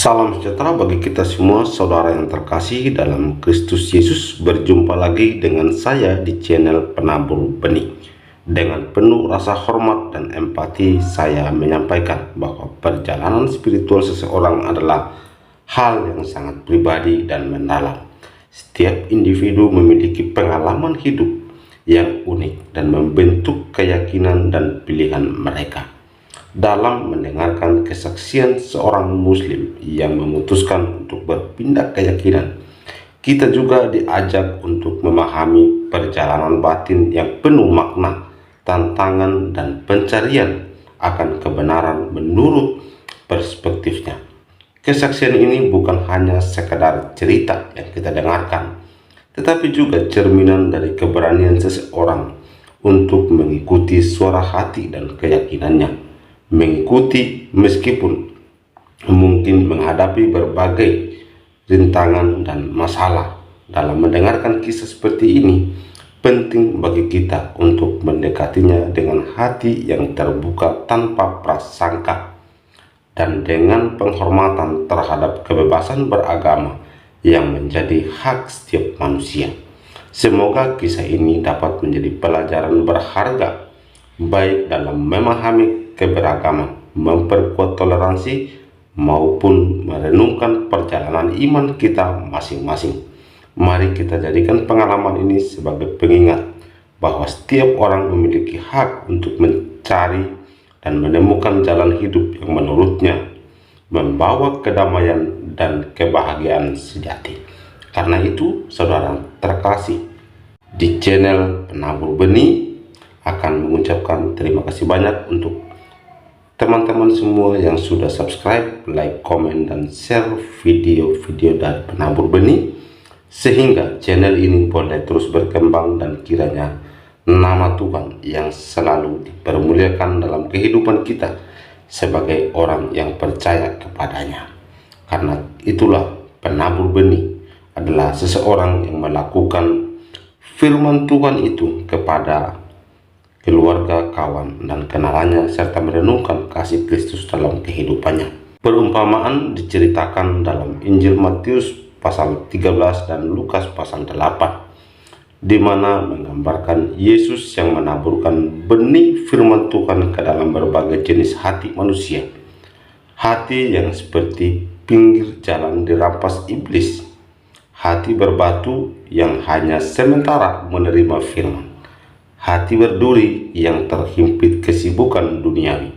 Salam sejahtera bagi kita semua, saudara yang terkasih dalam Kristus Yesus. Berjumpa lagi dengan saya di channel Penabur Benih. Dengan penuh rasa hormat dan empati, saya menyampaikan bahwa perjalanan spiritual seseorang adalah hal yang sangat pribadi dan mendalam. Setiap individu memiliki pengalaman hidup yang unik dan membentuk keyakinan dan pilihan mereka. Dalam mendengarkan kesaksian seorang muslim yang memutuskan untuk berpindah keyakinan, kita juga diajak untuk memahami perjalanan batin yang penuh makna, tantangan, dan pencarian akan kebenaran menurut perspektifnya. Kesaksian ini bukan hanya sekadar cerita yang kita dengarkan, tetapi juga cerminan dari keberanian seseorang untuk mengikuti suara hati dan keyakinannya. Mengikuti meskipun mungkin menghadapi berbagai rintangan dan masalah. Dalam mendengarkan kisah seperti ini, penting bagi kita untuk mendekatinya dengan hati yang terbuka tanpa prasangka dan dengan penghormatan terhadap kebebasan beragama yang menjadi hak setiap manusia. Semoga kisah ini dapat menjadi pelajaran berharga, baik dalam memahami keberagaman, memperkuat toleransi, maupun merenungkan perjalanan iman kita masing-masing. Mari kita jadikan pengalaman ini sebagai pengingat bahwa setiap orang memiliki hak untuk mencari dan menemukan jalan hidup yang menurutnya membawa kedamaian dan kebahagiaan sejati. Karena itu, saudara terkasih, di channel Penabur Benih akan mengucapkan terima kasih banyak untuk teman-teman semua yang sudah subscribe, like, komen, dan share video-video dari Penabur Benih, sehingga channel ini boleh terus berkembang dan kiranya nama Tuhan yang selalu dipermuliakan dalam kehidupan kita sebagai orang yang percaya kepadanya. Karena itulah Penabur Benih adalah seseorang yang melakukan firman Tuhan itu kepada keluarga, kawan, dan kenalannya, serta merenungkan kasih Kristus dalam kehidupannya. Perumpamaan diceritakan dalam Injil Matius pasal 13 dan Lukas pasal 8, di mana menggambarkan Yesus yang menaburkan benih firman Tuhan ke dalam berbagai jenis hati manusia. Hati yang seperti pinggir jalan dirampas iblis, hati berbatu yang hanya sementara menerima firman, hati berduri yang terhimpit kesibukan duniawi,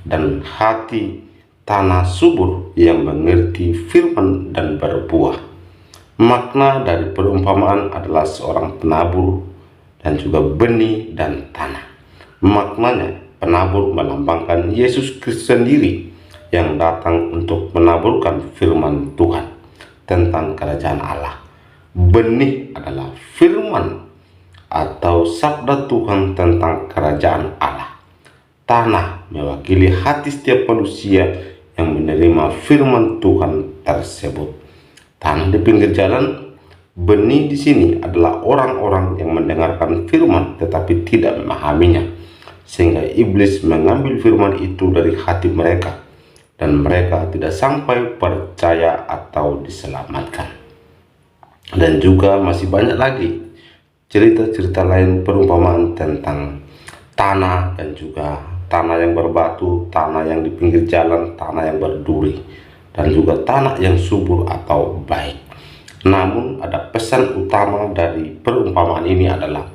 dan hati tanah subur yang mengerti firman dan berbuah. Makna dari perumpamaan adalah seorang penabur dan juga benih dan tanah. Maknanya, penabur melambangkan Yesus Kristus sendiri yang datang untuk menaburkan firman Tuhan tentang kerajaan Allah. Benih adalah firman atau sabda Tuhan tentang kerajaan Allah. Tanah mewakili hati setiap manusia yang menerima firman Tuhan tersebut. Tanah di pinggir jalan, benih di sini adalah orang-orang yang mendengarkan firman tetapi tidak memahaminya, sehingga iblis mengambil firman itu dari hati mereka dan mereka tidak sampai percaya atau diselamatkan. Dan juga masih banyak lagi cerita-cerita lain perumpamaan tentang tanah dan juga tanah yang berbatu, tanah yang di pinggir jalan, tanah yang berduri, dan juga tanah yang subur atau baik. Namun ada pesan utama dari perumpamaan ini adalah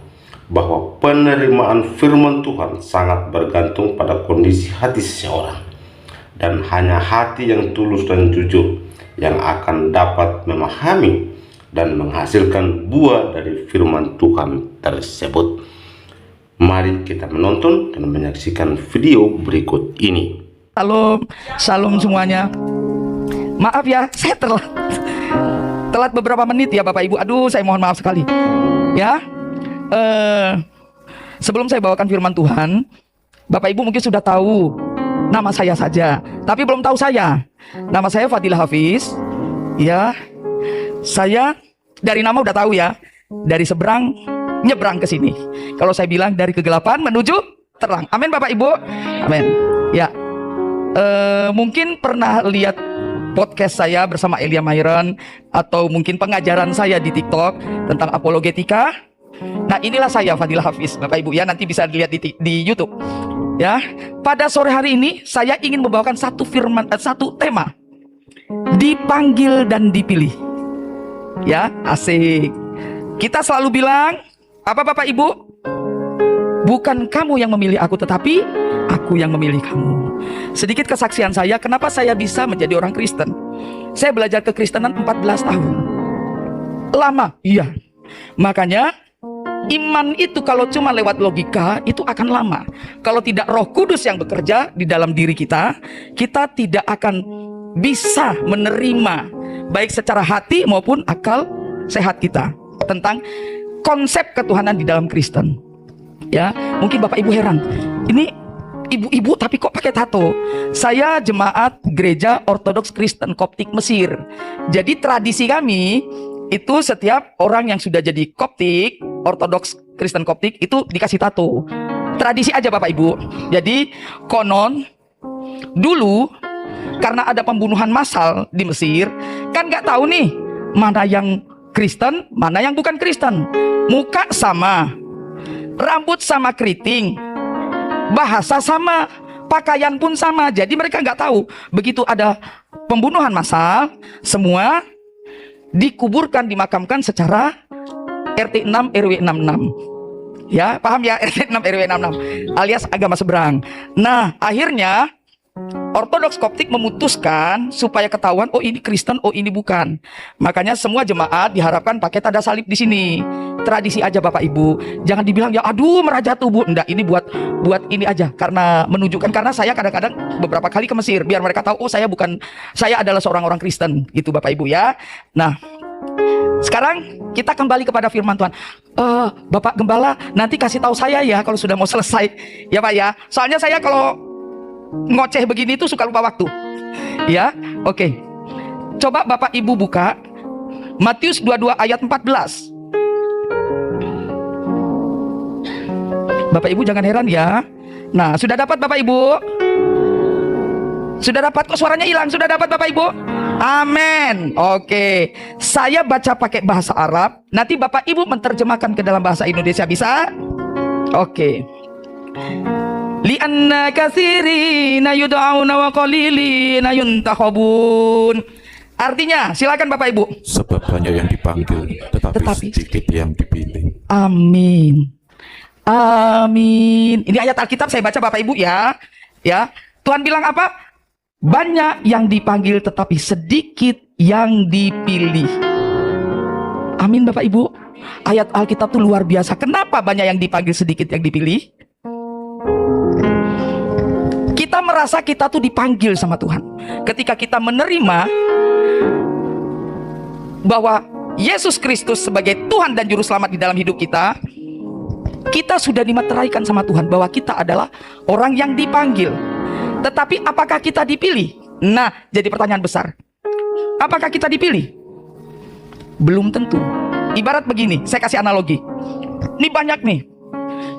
bahwa penerimaan firman Tuhan sangat bergantung pada kondisi hati seseorang, dan hanya hati yang tulus dan jujur yang akan dapat memahami dan menghasilkan buah dari firman Tuhan tersebut. Mari kita menonton dan menyaksikan video berikut ini. Salam, salam semuanya. Maaf ya, saya telat beberapa menit ya Bapak Ibu. Aduh, saya mohon maaf sekali. Ya, sebelum saya bawakan firman Tuhan, Bapak Ibu mungkin sudah tahu nama saya saja, tapi belum tahu saya. Nama saya Fadilah Hafiz. Ya, saya dari nama udah tahu ya, dari seberang nyebrang ke sini. Kalau saya bilang dari kegelapan menuju terang. Amin Bapak Ibu. Amin. Ya, mungkin pernah lihat podcast saya bersama Elia Myron, atau mungkin pengajaran saya di TikTok tentang apologetika. Nah, inilah saya, Fadilah Hafiz, Bapak Ibu ya, nanti bisa dilihat di YouTube. Ya, pada sore hari ini saya ingin membawakan satu tema, dipanggil dan dipilih. Ya, asik. Kita selalu bilang, apa Bapak Ibu? Bukan kamu yang memilih aku, tetapi aku yang memilih kamu. Sedikit kesaksian saya, kenapa saya bisa menjadi orang Kristen. Saya belajar kekristenan 14 tahun. Lama, iya. Makanya iman itu kalau cuma lewat logika itu akan lama. Kalau tidak Roh Kudus yang bekerja di dalam diri kita, kita tidak akan bisa menerima baik secara hati maupun akal sehat kita tentang konsep ketuhanan di dalam Kristen. Ya, mungkin Bapak Ibu heran, ini ibu-ibu tapi kok pakai tato? Saya jemaat gereja Ortodoks Kristen Koptik Mesir. Jadi tradisi kami itu setiap orang yang sudah jadi Koptik, Ortodoks Kristen Koptik itu dikasih tato. Tradisi aja Bapak Ibu. Jadi konon dulu karena ada pembunuhan massal di Mesir, kan nggak tahu nih mana yang Kristen, mana yang bukan Kristen. Muka sama, rambut sama keriting, bahasa sama, pakaian pun sama. Jadi mereka nggak tahu. Begitu ada pembunuhan massal, semua dikuburkan, dimakamkan secara RT 6 RW 66. Ya, paham ya, RT 6 RW 66 alias agama seberang. Nah, akhirnya Ortodoks Koptik memutuskan supaya ketahuan, oh ini Kristen, oh ini bukan. Makanya semua jemaat diharapkan pakai tanda salib di sini. Tradisi aja Bapak Ibu. Jangan dibilang ya aduh merajat tubuh. Enggak, ini buat ini aja, karena menunjukkan, karena saya kadang-kadang beberapa kali ke Mesir biar mereka tahu, oh saya adalah seorang orang Kristen gitu Bapak Ibu ya. Nah, sekarang kita kembali kepada firman Tuhan. Bapak Gembala nanti kasih tahu saya ya kalau sudah mau selesai ya Pak ya. Soalnya saya kalau ngoceh begini tuh suka lupa waktu. Ya, oke. Coba Bapak Ibu buka Matius 22 ayat 14. Bapak Ibu jangan heran ya. Nah, sudah dapat Bapak Ibu? Sudah dapat? Kok suaranya hilang? Sudah dapat Bapak Ibu? Amin. Oke. Saya baca pakai bahasa Arab, nanti Bapak Ibu menerjemahkan ke dalam bahasa Indonesia, bisa? Oke. Li'anna katsirina yud'auna wa qalilina yuntakhabun. Artinya, silakan Bapak Ibu. Sebab banyak yang dipanggil, tetapi sedikit yang dipilih. Amin. Amin. Ini ayat Alkitab saya baca Bapak Ibu ya. Ya. Tuhan bilang apa? Banyak yang dipanggil tetapi sedikit yang dipilih. Amin Bapak Ibu. Ayat Alkitab itu luar biasa. Kenapa banyak yang dipanggil sedikit yang dipilih? Kita merasa kita tuh dipanggil sama Tuhan. Ketika kita menerima bahwa Yesus Kristus sebagai Tuhan dan Juru Selamat di dalam hidup kita, kita sudah dimateraikan sama Tuhan bahwa kita adalah orang yang dipanggil. Tetapi apakah kita dipilih? Nah, jadi pertanyaan besar. Apakah kita dipilih? Belum tentu. Ibarat begini, saya kasih analogi. Ini banyak nih.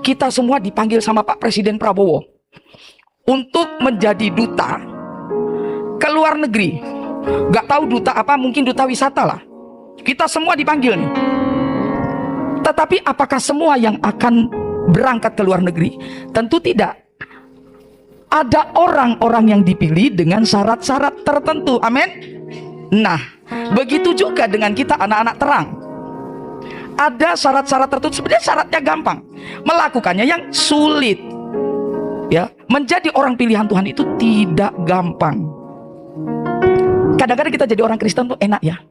Kita semua dipanggil sama Pak Presiden Prabowo untuk menjadi duta ke luar negeri. Gak tahu duta apa, mungkin duta wisata lah. Kita semua dipanggil nih. Tetapi apakah semua yang akan berangkat ke luar negeri? Tentu tidak. Ada orang-orang yang dipilih dengan syarat-syarat tertentu. Amin. Nah, begitu juga dengan kita anak-anak terang. Ada syarat-syarat tertentu. Sebenarnya syaratnya gampang, melakukannya yang sulit. Ya, menjadi orang pilihan Tuhan itu tidak gampang. Kadang-kadang kita jadi orang Kristen tuh enak ya.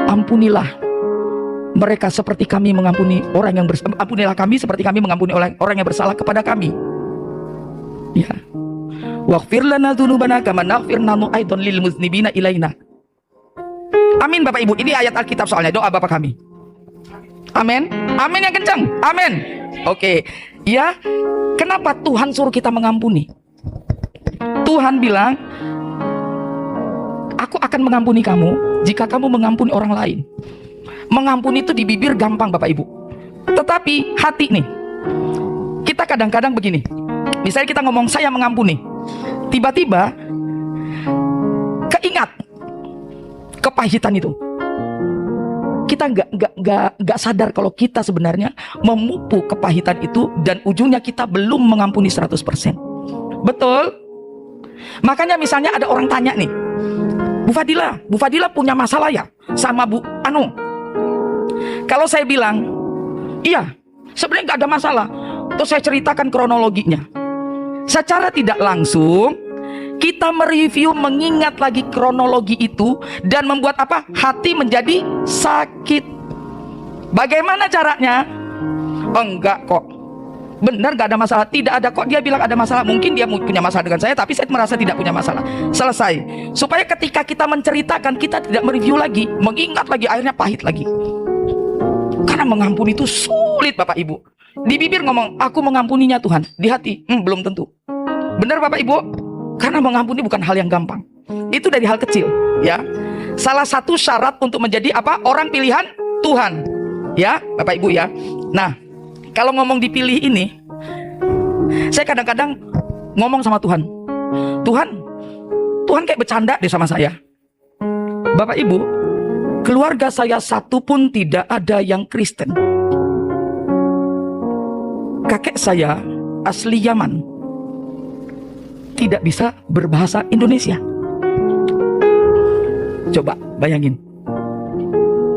Ampunilah mereka seperti kami mengampuni orang yang bersalah. Ampunilah kami seperti kami mengampuni orang yang bersalah kepada kami. Ya. Waghfir lana dzunubana kama naghfir nahnu aidan lil muznibina ilaina. Amin Bapak Ibu. Ini ayat Alkitab soalnya, doa Bapak kami. Amin. Amin yang kencang. Amin. Oke. Ya. Kenapa Tuhan suruh kita mengampuni? Tuhan bilang, aku akan mengampuni kamu jika kamu mengampuni orang lain. Mengampuni itu di bibir gampang Bapak Ibu. Tetapi hati nih, kita kadang-kadang begini. Misalnya kita ngomong saya mengampuni, tiba-tiba keingat kepahitan itu. Kita nggak sadar kalau kita sebenarnya memupuk kepahitan itu dan ujungnya kita belum mengampuni 100%. Betul? Makanya misalnya ada orang tanya nih, Bu Fadila punya masalah ya sama Bu Anu? Kalau saya bilang, iya, sebenarnya nggak ada masalah. Terus saya ceritakan kronologinya. Secara tidak langsung kita mereview, mengingat lagi kronologi itu dan membuat apa? Hati menjadi sakit. Bagaimana caranya? Enggak kok. Benar gak ada masalah? Tidak ada kok. Dia bilang ada masalah. Mungkin dia punya masalah dengan saya, tapi saya merasa tidak punya masalah. Selesai. Supaya ketika kita menceritakan, kita tidak mereview lagi, mengingat lagi, akhirnya pahit lagi. Karena mengampuni itu sulit Bapak Ibu. Di bibir ngomong, aku mengampuninya Tuhan. Di hati, belum tentu. Benar Bapak Ibu? Karena mengampuni bukan hal yang gampang. Itu dari hal kecil, ya. Salah satu syarat untuk menjadi apa? Orang pilihan Tuhan, ya Bapak Ibu ya. Nah, kalau ngomong dipilih ini, saya kadang-kadang ngomong sama Tuhan, Tuhan kayak bercanda deh sama saya. Bapak Ibu, keluarga saya satu pun tidak ada yang Kristen. Kakek saya asli Yaman, tidak bisa berbahasa Indonesia. Coba bayangin.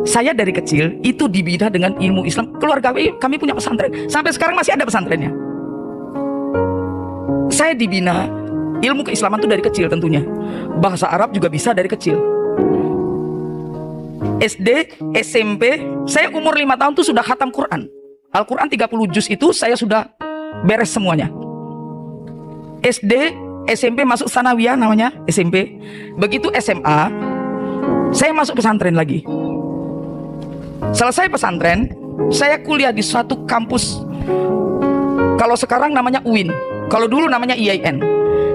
Saya dari kecil itu dibina dengan ilmu Islam. Keluarga kami punya pesantren. Sampai sekarang masih ada pesantrennya. Saya dibina ilmu keislaman itu dari kecil tentunya. Bahasa Arab juga bisa dari kecil. SD, SMP, saya umur 5 tahun tuh sudah khatam Quran. Al-Quran 30 juz itu saya sudah beres semuanya. SD, SMP masuk sanawiyah namanya, SMP. Begitu SMA, saya masuk pesantren lagi. Selesai pesantren, saya kuliah di suatu kampus. Kalau sekarang namanya UIN, kalau dulu namanya IAIN.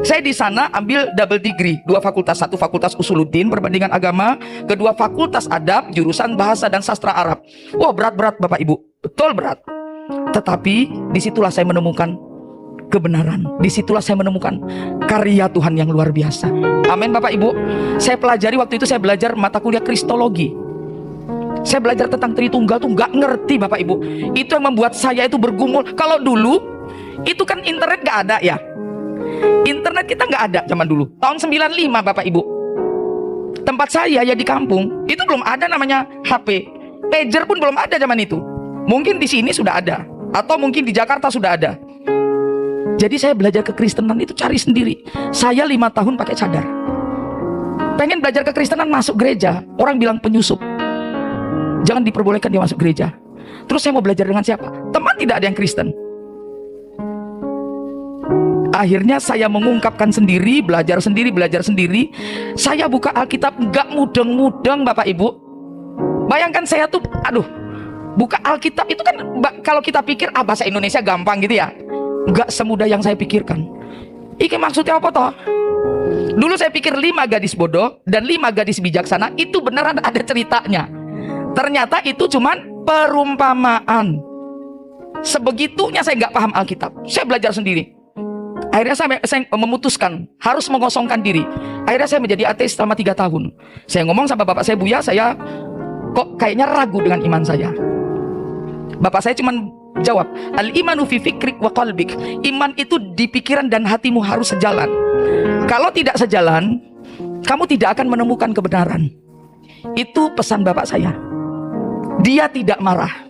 Saya di sana ambil double degree, 2 fakultas, satu fakultas Usuluddin, perbandingan agama, kedua fakultas adab, jurusan bahasa dan sastra Arab. Wah, berat-berat Bapak Ibu, betul berat. Tetapi disitulah saya menemukan kebenaran. Disitulah saya menemukan karya Tuhan yang luar biasa. Amin Bapak Ibu. Saya pelajari waktu itu, saya belajar mata kuliah Kristologi. Saya belajar tentang Tritunggal tuh nggak ngerti Bapak Ibu. Itu yang membuat saya itu bergumul. Kalau dulu itu kan internet nggak ada ya. Internet kita nggak ada zaman dulu. Tahun 95 Bapak Ibu. Tempat saya ya di kampung itu belum ada namanya HP. Pager pun belum ada zaman itu. Mungkin di sini sudah ada, atau mungkin di Jakarta sudah ada. Jadi saya belajar kekristenan itu cari sendiri. Saya 5 tahun pakai cadar. Pengen belajar kekristenan, masuk gereja. Orang bilang penyusup. Jangan diperbolehkan dia masuk gereja. Terus saya mau belajar dengan siapa? Teman tidak ada yang Kristen. Akhirnya saya mengungkapkan sendiri, belajar sendiri. Saya buka Alkitab, nggak mudeng-mudeng Bapak Ibu. Bayangkan saya tuh, buka Alkitab itu kan kalau kita pikir bahasa Indonesia gampang gitu ya. Nggak semudah yang saya pikirkan. Iki maksudnya apa toh? Dulu saya pikir 5 gadis bodoh dan 5 gadis bijaksana itu beneran ada ceritanya. Ternyata itu cuman perumpamaan. Sebegitunya saya nggak paham Alkitab. Saya belajar sendiri. Akhirnya saya memutuskan harus mengosongkan diri. Akhirnya saya menjadi ateis selama 3 tahun. Saya ngomong sama bapak saya, Buya, saya kok kayaknya ragu dengan iman saya. Bapak saya cuman jawab, al-imanu fi fikrik wa qalbik. Iman itu di pikiran dan hatimu harus sejalan. Kalau tidak sejalan, kamu tidak akan menemukan kebenaran. Itu pesan bapak saya. Dia tidak marah.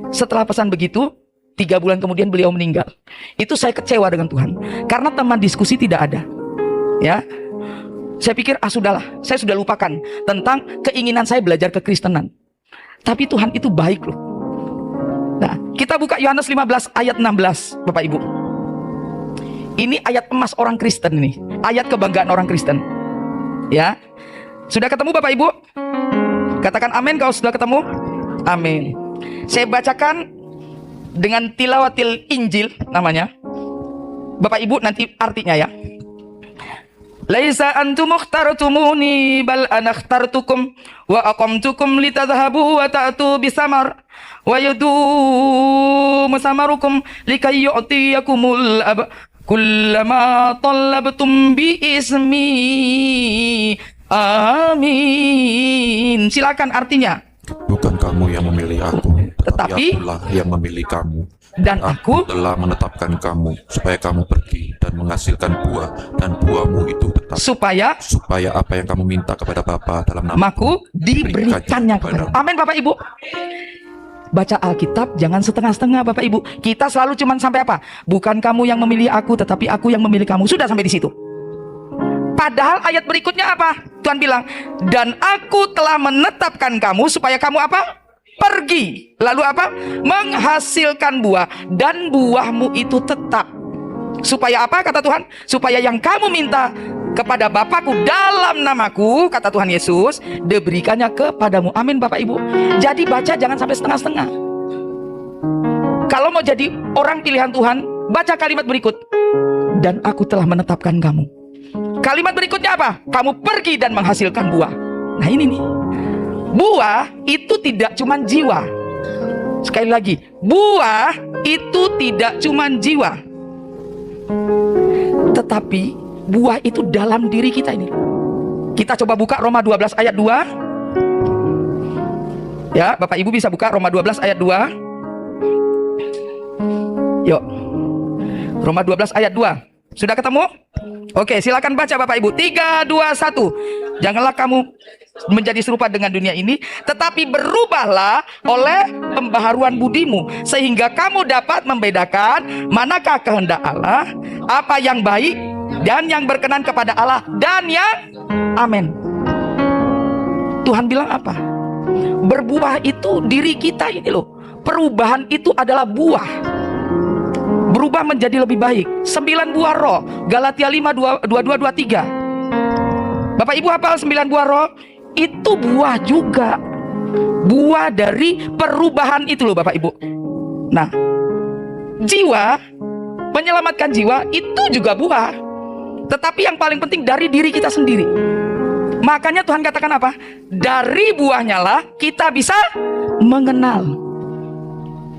Setelah pesan begitu, 3 bulan kemudian beliau meninggal. Itu saya kecewa dengan Tuhan, karena teman diskusi tidak ada. Ya, saya pikir sudahlah, saya sudah lupakan tentang keinginan saya belajar kekristenan. Tapi Tuhan itu baik loh. Nah, kita buka Yohanes 15 ayat 16 Bapak Ibu. Ini ayat emas orang Kristen nih, ayat kebanggaan orang Kristen. Ya, sudah ketemu Bapak Ibu? Katakan amin kalau sudah ketemu. Amin. Saya bacakan dengan tilawatil Injil namanya. Bapak Ibu nanti artinya ya. Laisa antum mukhtartumuni bal ana ikhtartukum wa aqamtukum litadhhabu wa ta'tu bisamar wa yudum samarukum likay yu'tiyakumul kullama talabtum bi ismi Amin. Silakan artinya. Bukan kamu yang memilih aku, Tetapi akulah yang memilih kamu. dan aku telah menetapkan kamu supaya kamu pergi dan menghasilkan buah, dan buahmu itu tetap, supaya apa yang kamu minta kepada Bapa dalam nama maku diberikannya kepada. Amin Bapak Ibu. Baca Alkitab jangan setengah-setengah Bapak Ibu. Kita selalu cuman sampai apa? Bukan kamu yang memilih aku, tetapi aku yang memilih kamu. Sudah sampai di situ. Padahal ayat berikutnya apa? Tuhan bilang, dan aku telah menetapkan kamu supaya kamu apa? Pergi. Lalu apa? Menghasilkan buah, dan buahmu itu tetap. Supaya apa kata Tuhan? Supaya yang kamu minta kepada Bapakku dalam namaku, kata Tuhan Yesus, diberikannya kepadamu. Amin Bapak Ibu. Jadi baca jangan sampai setengah-setengah. Kalau mau jadi orang pilihan Tuhan, baca kalimat berikut, dan aku telah menetapkan kamu. Kalimat berikutnya apa? Kamu pergi dan menghasilkan buah. Nah ini nih, buah itu tidak cuma jiwa. Sekali lagi, buah itu tidak cuma jiwa, tetapi buah itu dalam diri kita ini. Kita coba buka Roma 12 ayat 2. Ya, Bapak Ibu bisa buka Roma 12 ayat 2. Yuk, Roma 12 ayat 2. Sudah ketemu? Oke, silakan baca Bapak Ibu. 3, 2, 1. Janganlah kamu menjadi serupa dengan dunia ini, tetapi berubahlah oleh pembaharuan budimu, sehingga kamu dapat membedakan manakah kehendak Allah, apa yang baik dan yang berkenan kepada Allah, dan yang amin. Tuhan bilang apa? Berbuah itu diri kita ini loh. Perubahan itu adalah buah. Berubah menjadi lebih baik. 9 buah roh, Galatia 5, 22, 23. Bapak Ibu hafal 9 buah roh? Itu buah juga. Buah dari perubahan itu loh Bapak Ibu. Nah, jiwa, menyelamatkan jiwa itu juga buah. Tetapi yang paling penting dari diri kita sendiri. Makanya Tuhan katakan apa? Dari buahnya lah kita bisa mengenal.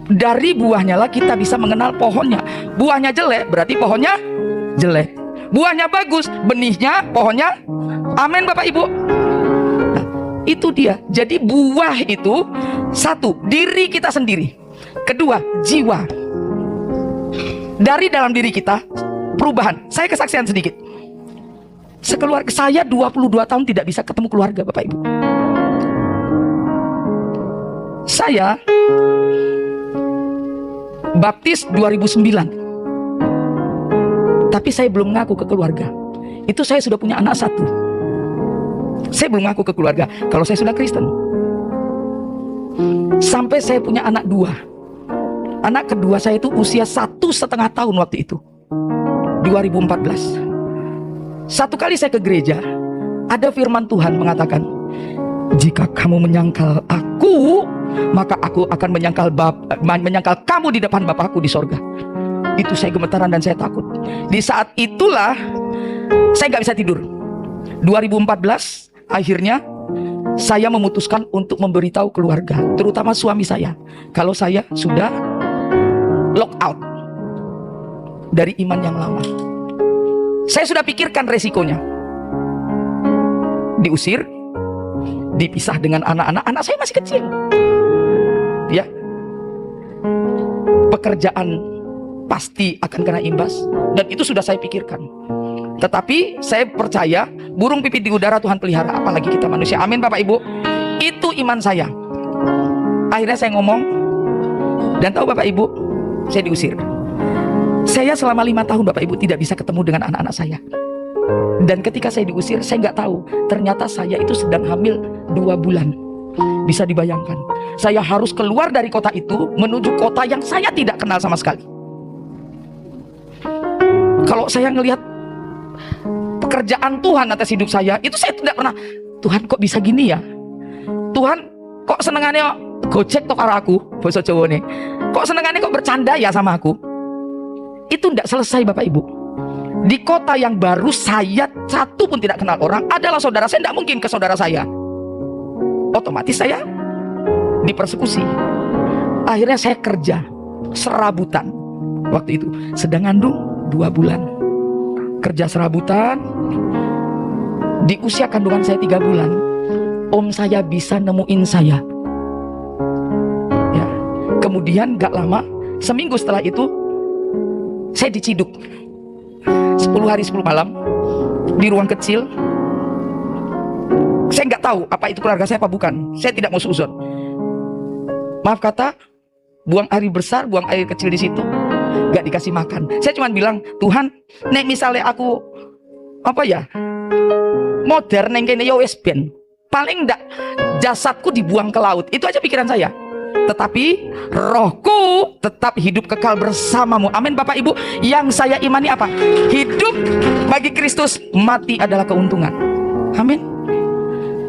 Dari buahnya lah kita bisa mengenal pohonnya. Buahnya jelek berarti pohonnya jelek. Buahnya bagus, benihnya, pohonnya amin Bapak Ibu. Nah, itu dia. Jadi buah itu satu, diri kita sendiri. Kedua, jiwa. Dari dalam diri kita perubahan. Saya kesaksian sedikit. Sekeluarga saya 22 tahun tidak bisa ketemu keluarga Bapak Ibu. Saya baptis 2009, tapi saya belum ngaku ke keluarga. Itu saya sudah punya anak 1. Saya belum ngaku ke keluarga kalau saya sudah Kristen. Sampai saya punya anak 2. Anak kedua saya itu usia 1,5 tahun waktu itu, 2014. Satu kali saya ke gereja, ada firman Tuhan mengatakan, jika kamu menyangkal aku, maka aku akan menyangkal kamu di depan Bapakku di sorga. Itu saya gemetaran dan saya takut. Di saat itulah saya gak bisa tidur. 2014 akhirnya saya memutuskan untuk memberitahu keluarga, terutama suami saya, kalau saya sudah lock out dari iman yang lama. Saya sudah pikirkan resikonya. Diusir, dipisah dengan anak-anak saya masih kecil. Ya, pekerjaan pasti akan kena imbas, dan itu sudah saya pikirkan. Tetapi saya percaya burung pipit di udara Tuhan pelihara, apalagi kita manusia. Amin Bapak Ibu. Itu iman saya. Akhirnya saya ngomong, dan tahu Bapak Ibu, saya diusir. Saya selama 5 tahun Bapak Ibu tidak bisa ketemu dengan anak-anak saya. Dan ketika saya diusir, saya nggak tahu ternyata saya itu sedang hamil 2 bulan. Bisa dibayangkan, saya harus keluar dari kota itu menuju kota yang saya tidak kenal sama sekali. Kalau saya ngelihat pekerjaan Tuhan atas hidup saya, itu saya tidak pernah, Tuhan kok bisa gini ya? Tuhan kok senengannya gojek tok karo aku, basa Jawa nih. Kok senengannya kok bercanda ya sama aku? Itu tidak selesai Bapak Ibu. Di kota yang baru saya satu pun tidak kenal orang, adalah saudara saya, tidak mungkin ke saudara saya. Otomatis saya dipersekusi. Akhirnya saya kerja serabutan. Waktu itu sedang ngandung 2 bulan. Kerja serabutan Di usia kandungan saya 3 bulan, om saya bisa nemuin saya. Ya. Kemudian gak lama, seminggu setelah itu, saya diciduk 10 hari 10 malam di ruang kecil. Saya nggak tahu apa itu keluarga saya apa bukan. Saya tidak mau suzon. Maaf kata, buang air besar, buang air kecil di situ, nggak dikasih makan. Saya cuma bilang, Tuhan, nek misalnya aku modern neng kene ya wis ben. Paling ndak jasadku dibuang ke laut. Itu aja pikiran saya. Tetapi rohku tetap hidup kekal bersamamu. Amin Bapak Ibu. Yang saya imani apa? Hidup bagi Kristus, mati adalah keuntungan. Amin.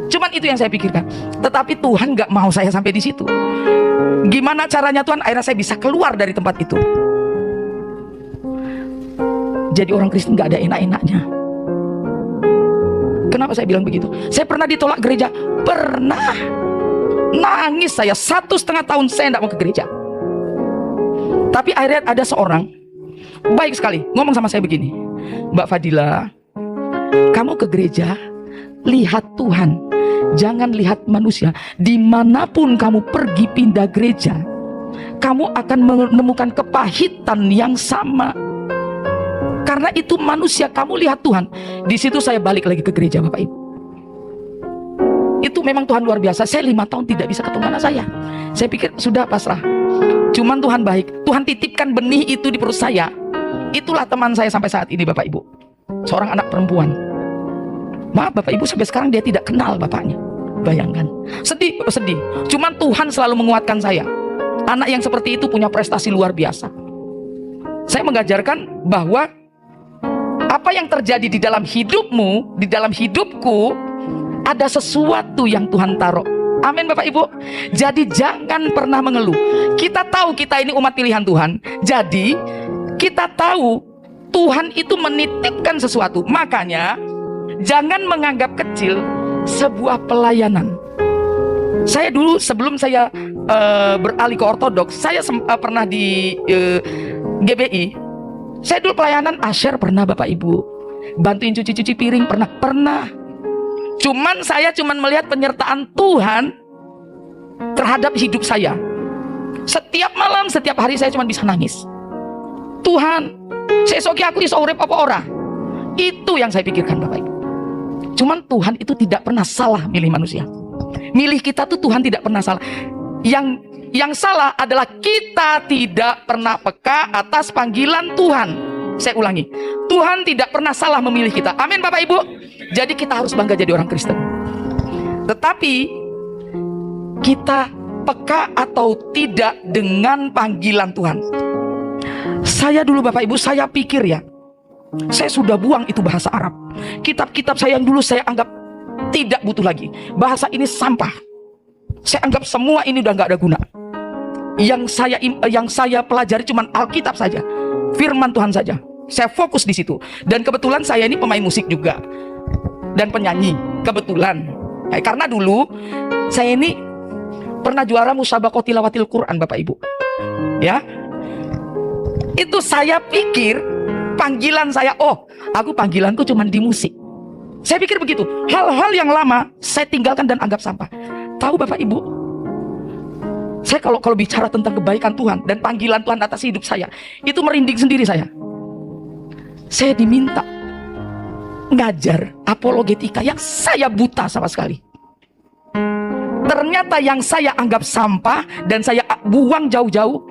Cuman itu yang saya pikirkan. Tetapi Tuhan gak mau saya sampai di situ. Gimana caranya Tuhan? Akhirnya saya bisa keluar dari tempat itu. Jadi orang Kristen gak ada enak-enaknya. Kenapa saya bilang begitu? Saya pernah ditolak gereja. Pernah. Nangis saya 1,5 tahun saya tidak mau ke gereja. Tapi akhirnya ada seorang baik sekali ngomong sama saya begini, Mbak Fadila, kamu ke gereja lihat Tuhan, jangan lihat manusia. Dimanapun kamu pergi pindah gereja, kamu akan menemukan kepahitan yang sama. Karena itu manusia, kamu lihat Tuhan. Di situ saya balik lagi ke gereja Bapak Ibu. Itu memang Tuhan luar biasa. Saya 5 tahun tidak bisa ketemu anak saya. Saya pikir sudah pasrah. Cuman Tuhan baik. Tuhan titipkan benih itu di perut saya. Itulah teman saya sampai saat ini Bapak Ibu. Seorang anak perempuan. Maaf Bapak Ibu, sampai sekarang dia tidak kenal bapaknya. Bayangkan. Sedih. Cuman Tuhan selalu menguatkan saya. Anak yang seperti itu punya prestasi luar biasa. Saya mengajarkan bahwa apa yang terjadi di dalam hidupmu, di dalam hidupku, ada sesuatu yang Tuhan taruh. Amin Bapak Ibu. Jadi jangan pernah mengeluh. Kita tahu kita ini umat pilihan Tuhan. Jadi kita tahu Tuhan itu menitipkan sesuatu. Makanya jangan menganggap kecil sebuah pelayanan. Saya dulu sebelum saya beralih ke ortodoks, saya pernah di GBI. Saya dulu pelayanan Asher pernah Bapak Ibu. Bantuin cuci-cuci piring pernah. Cuman saya melihat penyertaan Tuhan terhadap hidup saya. Setiap malam, setiap hari saya cuma bisa nangis. Tuhan, sesoki aku iso urip apa ora? Itu yang saya pikirkan Bapak Ibu. Cuman Tuhan itu tidak pernah salah milih manusia. Milih kita tuh Tuhan tidak pernah salah. Yang salah adalah kita tidak pernah peka atas panggilan Tuhan. Saya ulangi, Tuhan tidak pernah salah memilih kita. Amin Bapak Ibu. Jadi kita harus bangga jadi orang Kristen. Tetapi kita peka atau tidak dengan panggilan Tuhan. Saya dulu Bapak Ibu, saya pikir ya, saya sudah buang itu bahasa Arab. Kitab-kitab saya yang dulu saya anggap tidak butuh lagi. Bahasa ini sampah. Saya anggap semua ini udah gak ada guna. Yang saya pelajari cuma Alkitab saja, firman Tuhan saja. Saya fokus di situ. Dan kebetulan saya ini pemain musik juga dan penyanyi. Kebetulan. Karena dulu saya ini pernah juara musabaqah tilawatil Quran Bapak Ibu. Ya. Itu saya pikir panggilan saya, aku panggilanku cuma di musik. Saya pikir begitu. Hal-hal yang lama saya tinggalkan dan anggap sampah. Tahu Bapak Ibu, saya kalau bicara tentang kebaikan Tuhan dan panggilan Tuhan atas hidup saya, itu merinding sendiri saya. Saya diminta ngajar apologetika yang saya buta sama sekali. Ternyata yang saya anggap sampah dan saya buang jauh-jauh,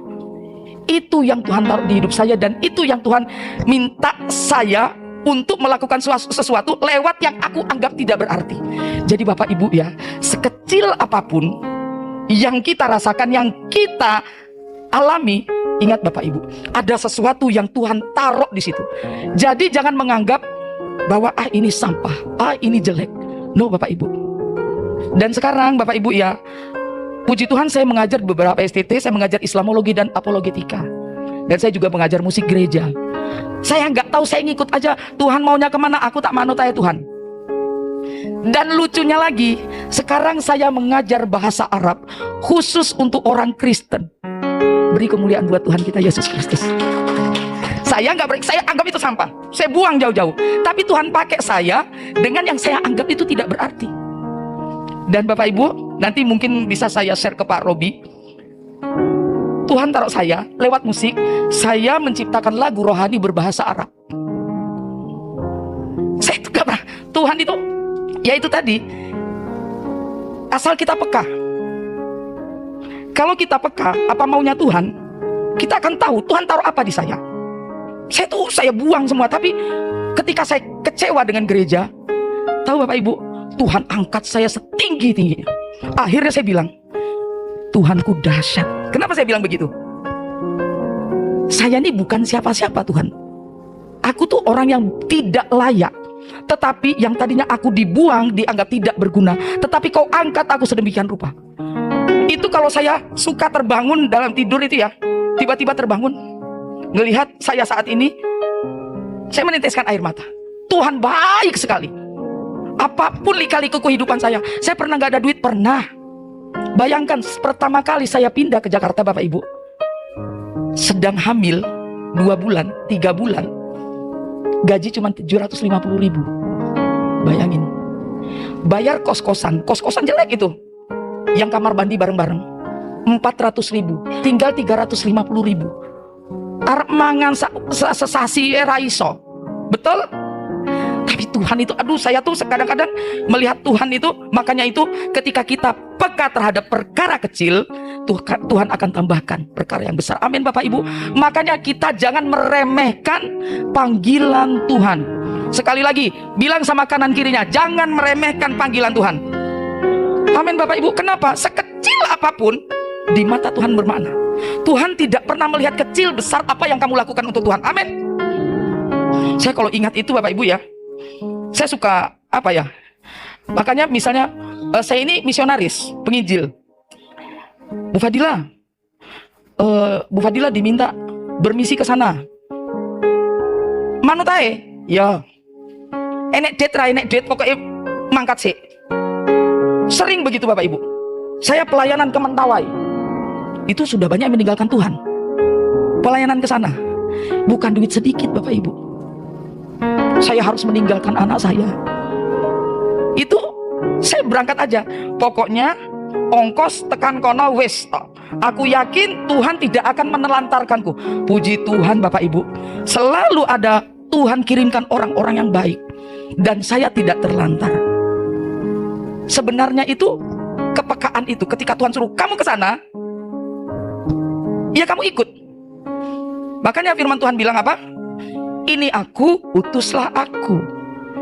itu yang Tuhan taruh di hidup saya. Dan itu yang Tuhan minta saya untuk melakukan sesuatu lewat yang aku anggap tidak berarti. Jadi Bapak Ibu ya, sekecil apapun yang kita rasakan, yang kita alami, ingat Bapak Ibu, ada sesuatu yang Tuhan taruh di situ. Jadi jangan menganggap bahwa ini sampah, ini jelek. No Bapak Ibu. Dan sekarang Bapak Ibu ya, puji Tuhan saya mengajar beberapa STT, saya mengajar Islamologi dan Apologetika. Dan saya juga mengajar musik gereja. Saya nggak tahu, saya ngikut aja. Tuhan maunya kemana, aku tak manut aja Tuhan. Dan lucunya lagi, sekarang saya mengajar bahasa Arab khusus untuk orang Kristen. Beri kemuliaan buat Tuhan kita Yesus Kristus. Saya anggap itu sampah. Saya buang jauh-jauh. Tapi Tuhan pakai saya dengan yang saya anggap itu tidak berarti. Dan Bapak Ibu, nanti mungkin bisa saya share ke Pak Robi. Tuhan taruh saya lewat musik. Saya menciptakan lagu rohani berbahasa Arab. Saya itu gak pernah. Tuhan itu, ya itu tadi, asal kita peka. Kalau kita peka apa maunya Tuhan, kita akan tahu Tuhan taruh apa di saya. Saya buang semua. Tapi ketika saya kecewa dengan gereja, tahu Bapak Ibu, Tuhan angkat saya setinggi-tingginya. Akhirnya saya bilang, Tuhanku dahsyat. Kenapa saya bilang begitu? Saya ini bukan siapa-siapa Tuhan. Aku tuh orang yang tidak layak. Tetapi yang tadinya aku dibuang, dianggap tidak berguna, tetapi kau angkat aku sedemikian rupa. Itu kalau saya suka terbangun dalam tidur itu ya, tiba-tiba terbangun, ngelihat saya saat ini, saya meneteskan air mata. Tuhan baik sekali. Apapun lika-liku kehidupan saya pernah gak ada duit, pernah. Bayangkan pertama kali saya pindah ke Jakarta Bapak Ibu, sedang hamil 2 bulan, 3 bulan, gaji cuma 750.000. Bayangin, bayar kos-kosan jelek itu, yang kamar mandi bareng-bareng 400.000, tinggal 350.000. Arep mangan sesasi raiso, betul? Tapi Tuhan itu, aduh, saya tuh kadang-kadang melihat Tuhan itu. Makanya itu ketika kita peka terhadap perkara kecil, Tuhan akan tambahkan perkara yang besar. Amin Bapak Ibu. Makanya kita jangan meremehkan panggilan Tuhan. Sekali lagi, bilang sama kanan kirinya, jangan meremehkan panggilan Tuhan. Amin Bapak Ibu. Kenapa? Sekecil apapun di mata Tuhan bermakna. Tuhan tidak pernah melihat kecil besar apa yang kamu lakukan untuk Tuhan. Amin. Saya kalau ingat itu Bapak Ibu ya, saya suka apa ya, makanya misalnya saya ini misionaris, penginjil. Bu Fadila diminta bermisi ke sana. Manut ae, ya. Enek det pokoknya mangkat sih. Sering begitu Bapak Ibu. Saya pelayanan ke Mentawai, itu sudah banyak meninggalkan Tuhan. Pelayanan ke sana bukan duit sedikit Bapak Ibu. Saya harus meninggalkan anak saya. Itu saya berangkat aja. Pokoknya ongkos tekan kono wis. Aku yakin Tuhan tidak akan menelantarkanku. Puji Tuhan Bapak Ibu, selalu ada Tuhan kirimkan orang-orang yang baik, dan saya tidak terlantar. Sebenarnya itu kepekaan itu, ketika Tuhan suruh kamu ke sana, ya kamu ikut. Makanya firman Tuhan bilang apa? Ini aku, utuslah aku.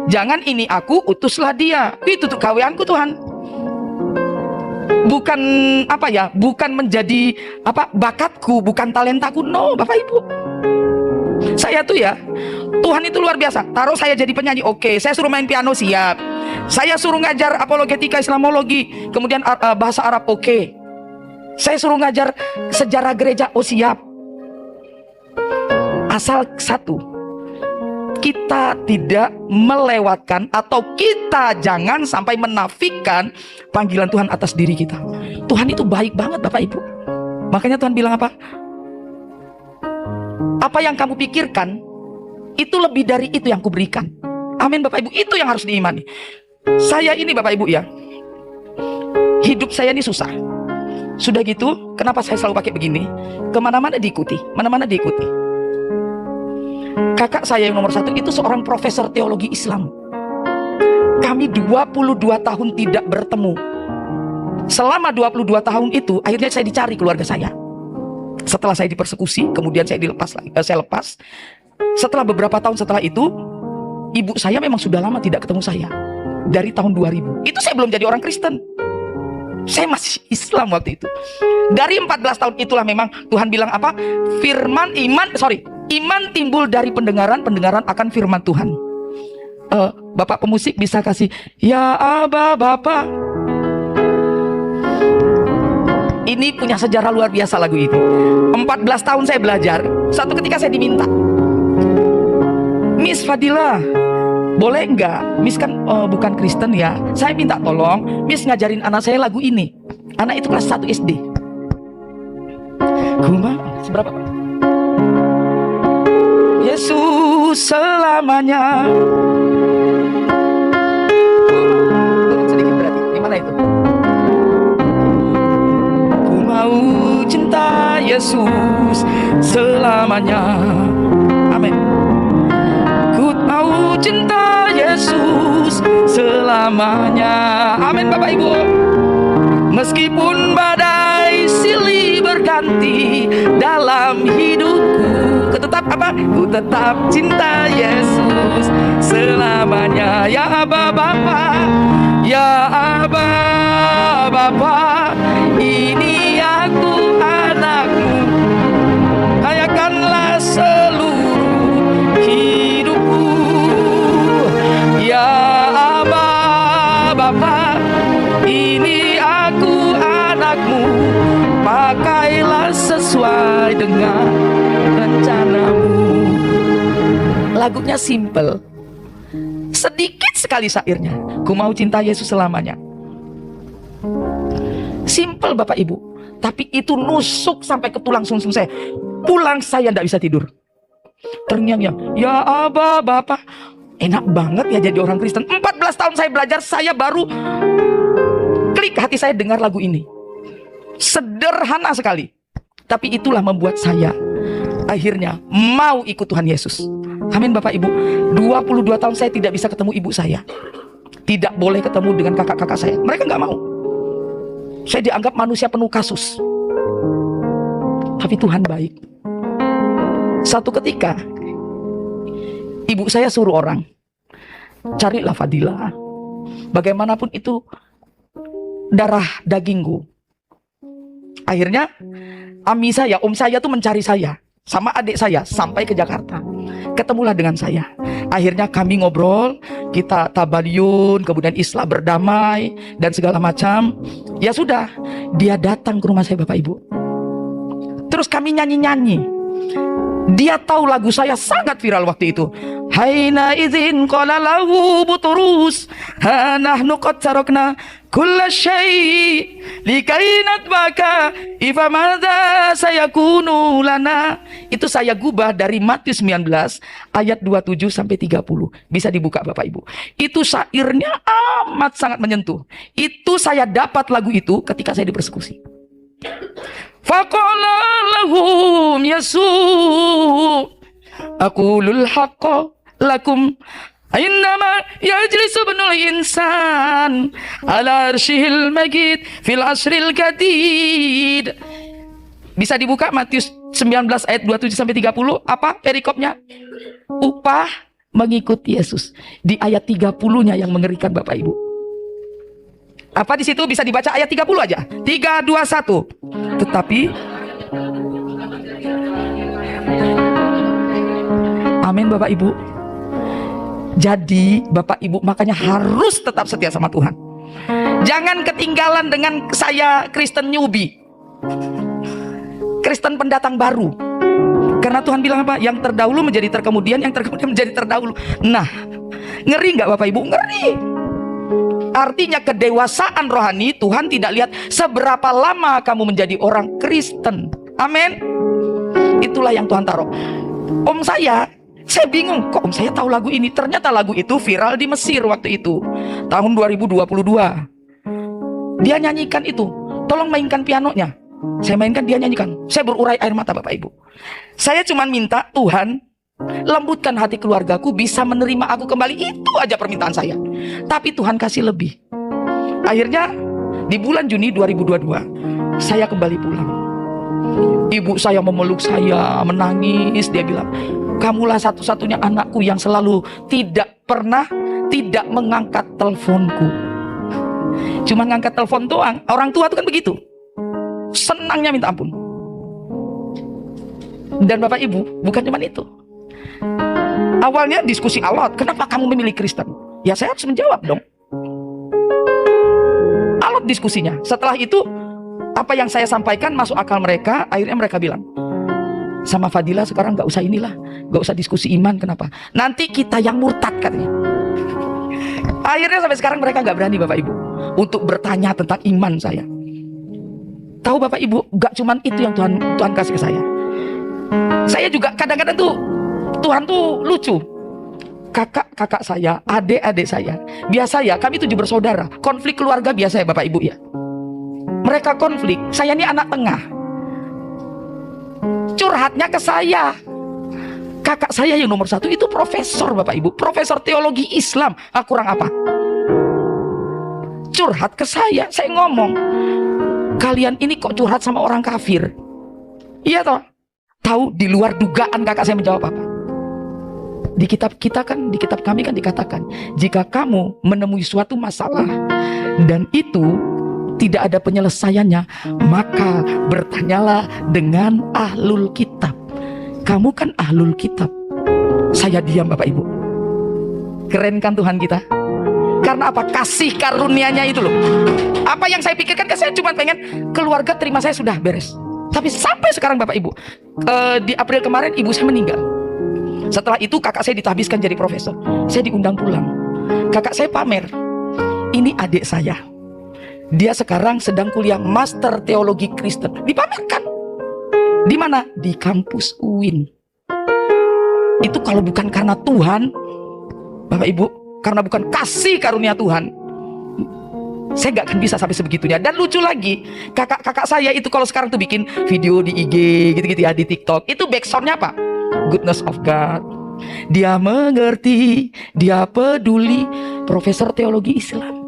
Jangan ini aku, utuslah dia. Itu tuh gaweanku Tuhan. Bukan apa ya, bukan menjadi apa bakatku, bukan talentaku. No Bapak Ibu. Saya tuh ya, Tuhan itu luar biasa. Taruh saya jadi penyanyi, oke. Saya suruh main piano, siap. Saya suruh ngajar apologetika Islamologi, kemudian bahasa Arab, oke. Saya suruh ngajar sejarah gereja, oh siap. Asal satu, kita tidak melewatkan atau kita jangan sampai menafikan panggilan Tuhan atas diri kita. Tuhan itu baik banget Bapak Ibu. Makanya Tuhan bilang apa? Apa yang kamu pikirkan itu lebih dari itu yang kuberikan. Amin Bapak Ibu. Itu yang harus diimani. Saya ini Bapak Ibu ya, hidup saya ini susah. Sudah gitu, kenapa saya selalu pakai begini? Kemana-mana diikuti, mana-mana diikuti. Kakak saya yang nomor 1 itu seorang profesor teologi Islam. Kami 22 tahun tidak bertemu. Selama 22 tahun itu, akhirnya saya dicari keluarga saya. Setelah saya dipersekusi, kemudian saya lepas. Setelah beberapa tahun setelah itu, ibu saya memang sudah lama tidak ketemu saya. Dari tahun 2000. Itu saya belum jadi orang Kristen. Saya masih Islam waktu itu. Dari 14 tahun itulah memang Tuhan bilang apa? Iman timbul dari pendengaran, pendengaran akan firman Tuhan. Bapak pemusik bisa kasih ya Aba Bapak. Ini punya sejarah luar biasa lagu ini. 14 tahun saya belajar. Satu ketika saya diminta, Miss Fadila, boleh nggak? Miss kan bukan Kristen ya. Saya minta tolong Miss ngajarin anak saya lagu ini. Anak itu kelas 1 SD. Seberapa Pak? Ya selamanya. Turun sedikit berarti. Di mana itu? Ku mau cinta Yesus selamanya. Amin. Ku mau cinta Yesus selamanya. Amin Bapak Ibu. Meskipun badai silih berganti dalam hidupku, ku tetap apa? Ku tetap cinta Yesus selamanya. Ya Aba Bapa, ya Aba Bapa, ini aku anakmu, layakanlah seluruh hidupku. Ya Aba Bapa, ini aku anakmu, pakailah sesuai dengan rencanamu. Lagunya simple, sedikit sekali syairnya. Ku mau cinta Yesus selamanya. Simple Bapak Ibu, tapi itu nusuk sampai ke tulang sumsum saya. Pulang saya tidak bisa tidur, terngiang-ngiang, ya Aba Bapa. Enak banget ya jadi orang Kristen. 14 tahun saya belajar, saya baru klik hati saya dengar lagu ini. Sederhana sekali, tapi itulah membuat saya akhirnya mau ikut Tuhan Yesus. Amin Bapak Ibu. 22 tahun saya tidak bisa ketemu ibu saya, tidak boleh ketemu dengan kakak-kakak saya. Mereka nggak mau. Saya dianggap manusia penuh kasus. Tapi Tuhan baik. Satu ketika ibu saya suruh orang, carilah Fadilah, bagaimanapun itu darah dagingku. Akhirnya ami saya, om saya tuh mencari saya sama adik saya sampai ke Jakarta. Ketemulah dengan saya. Akhirnya kami ngobrol, kita tabayun, kemudian Islam berdamai dan segala macam. Ya sudah, dia datang ke rumah saya Bapak Ibu. Terus kami nyanyi-nyanyi. Dia tahu lagu saya sangat viral waktu itu. Haina izin qala lahu buturus nahnu qad tarakna kulla syai likainat baka ifa madza sayakunu lana. Itu saya gubah dari Matius 19 ayat 27 sampai 30. Bisa dibuka Bapak Ibu. Itu syairnya amat sangat menyentuh. Itu saya dapat lagu itu ketika saya dipersekusi. Faqala lahum Yesu aqulul haqqa lakum innama yajlisu ibnul insan ala arsyil majid fil asril gadid. Bisa dibuka Matius 19 ayat 27 sampai 30. Apa perikopnya? Upah mengikuti Yesus. Di ayat 30-nya yang mengerikan Bapak Ibu. Apa di situ? Bisa dibaca ayat 30 aja. 3, 2, 1. Tetapi amin Bapak Ibu. Jadi Bapak Ibu makanya harus tetap setia sama Tuhan. Jangan ketinggalan dengan saya Kristen newbie, Kristen pendatang baru. Karena Tuhan bilang apa? Yang terdahulu menjadi terkemudian, yang terkemudian menjadi terdahulu. Nah, ngeri nggak Bapak Ibu? Ngeri. Artinya kedewasaan rohani Tuhan tidak lihat seberapa lama kamu menjadi orang Kristen. Amin. Itulah yang Tuhan taruh. Om saya bingung, kok om saya tahu lagu ini. Ternyata lagu itu viral di Mesir waktu itu, tahun 2022. Dia nyanyikan itu. Tolong mainkan pianonya. Saya mainkan, dia nyanyikan. Saya berurai air mata Bapak Ibu. Saya cuma minta Tuhan lembutkan hati keluargaku, bisa menerima aku kembali. Itu aja permintaan saya. Tapi Tuhan kasih lebih. Akhirnya di bulan Juni 2022 saya kembali pulang. Ibu saya memeluk saya, menangis. Dia bilang, kamulah satu-satunya anakku yang selalu tidak pernah tidak mengangkat teleponku. Cuma ngangkat telepon doang. Orang tua itu kan begitu, senangnya minta ampun. Dan Bapak Ibu, bukan cuma itu. Awalnya diskusi alot, kenapa kamu memilih Kristen? Ya saya harus menjawab dong. Alot diskusinya. Setelah itu, apa yang saya sampaikan masuk akal mereka. Akhirnya mereka bilang, sama Fadilah sekarang gak usah inilah, gak usah diskusi iman. Kenapa? Nanti kita yang murtad katanya. Akhirnya sampai sekarang mereka gak berani Bapak Ibu untuk bertanya tentang iman saya. Tahu Bapak Ibu, gak cuman itu yang Tuhan kasih ke saya. Saya juga kadang-kadang tuh Tuhan tuh lucu. Kakak-kakak saya, adik-adik saya, biasa ya, kami 7 bersaudara. Konflik keluarga biasa ya Bapak Ibu ya. Mereka konflik, saya ini anak tengah. Curhatnya ke saya. Kakak saya yang nomor 1 itu profesor Bapak Ibu, profesor teologi Islam. Kurang apa? Curhat ke saya ngomong, kalian ini kok curhat sama orang kafir? Iya toh? Tahu di luar dugaan kakak saya menjawab apa? Di kitab kita kan, di kitab kami kan dikatakan, jika kamu menemui suatu masalah dan itu tidak ada penyelesaiannya, maka bertanyalah dengan ahlul kitab. Kamu kan ahlul kitab. Saya diam Bapak Ibu. Keren kan Tuhan kita? Karena apa? Kasih karunia-Nya itu loh. Apa yang saya pikirkan kan, saya cuma pengen keluarga terima saya sudah beres. Tapi sampai sekarang Bapak Ibu, di April kemarin ibu saya meninggal. Setelah itu kakak saya ditahbiskan jadi profesor. Saya diundang pulang. Kakak saya pamer, ini adik saya, dia sekarang sedang kuliah master teologi Kristen. Dipamerkan. Di mana? Di kampus UIN. Itu kalau bukan karena Tuhan Bapak Ibu, karena bukan kasih karunia Tuhan, saya gak akan bisa sampai sebegitunya. Dan lucu lagi, kakak-kakak saya itu kalau sekarang tuh bikin video di IG gitu-gitu ya, di TikTok, itu backsoundnya apa? Goodness of God. Dia mengerti, dia peduli, profesor teologi Islam.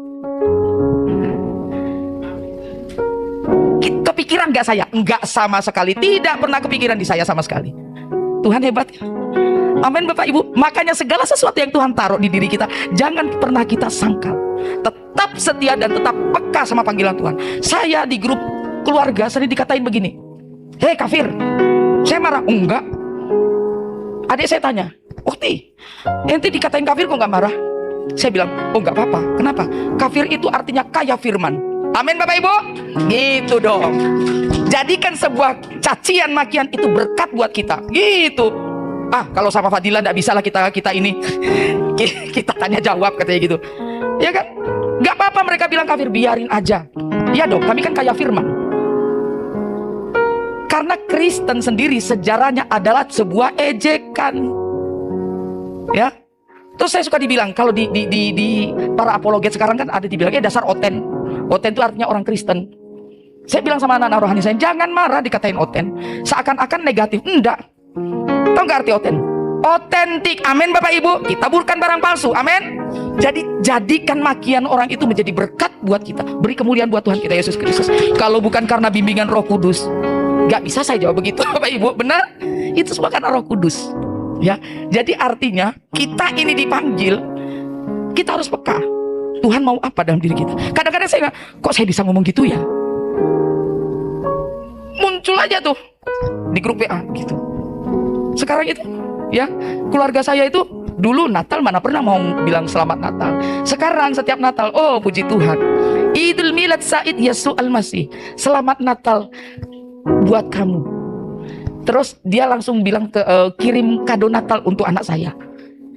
Kepikiran gak saya? Enggak sama sekali. Tidak pernah kepikiran di saya sama sekali. Tuhan hebat ya. Amin Bapak Ibu. Makanya segala sesuatu yang Tuhan taruh di diri kita, jangan pernah kita sangkal. Tetap setia dan tetap peka sama panggilan Tuhan. Saya di grup keluarga sering dikatain begini, hei kafir. Saya marah, enggak. Adik saya tanya, Ukti, ente dikatain kafir kok gak marah? Saya bilang, oh gak apa-apa. Kenapa? Kafir itu artinya kaya firman. Amin Bapak Ibu. Gitu dong. Jadikan sebuah cacian makian itu berkat buat kita. Gitu. Kalau sama Fadila gak bisa lah kita ini kita tanya jawab katanya gitu. Ya kan? Gak apa-apa mereka bilang kafir, biarin aja. Iya dong, kami kan kaya firman. Karena Kristen sendiri sejarahnya adalah sebuah ejekan. Ya. Terus saya suka dibilang, kalau di para apologet sekarang kan ada dibilang, dasar oten. Oten itu artinya orang Kristen. Saya bilang sama anak-anak rohani saya, jangan marah dikatain oten. Seakan-akan negatif. Enggak. Tahu nggak arti oten? Otentik. Amin Bapak Ibu. Kita bukan barang palsu. Amin. Jadi jadikan makian orang itu menjadi berkat buat kita. Beri kemuliaan buat Tuhan kita Yesus Kristus. Kalau bukan karena bimbingan Roh Kudus, nggak bisa saya jawab begitu Bapak Ibu. Benar? Itu semua karena Roh Kudus. Ya. Jadi artinya kita ini dipanggil, kita harus peka. Tuhan mau apa dalam diri kita? Kadang-kadang saya kok saya bisa ngomong gitu ya? Muncul aja tuh di grup WA gitu. Sekarang itu ya, keluarga saya itu dulu Natal mana pernah mau bilang selamat Natal. Sekarang setiap Natal, oh puji Tuhan, Idul Milad Said Yesus Al-Masih, selamat Natal buat kamu. Terus dia langsung bilang kirim kado Natal untuk anak saya.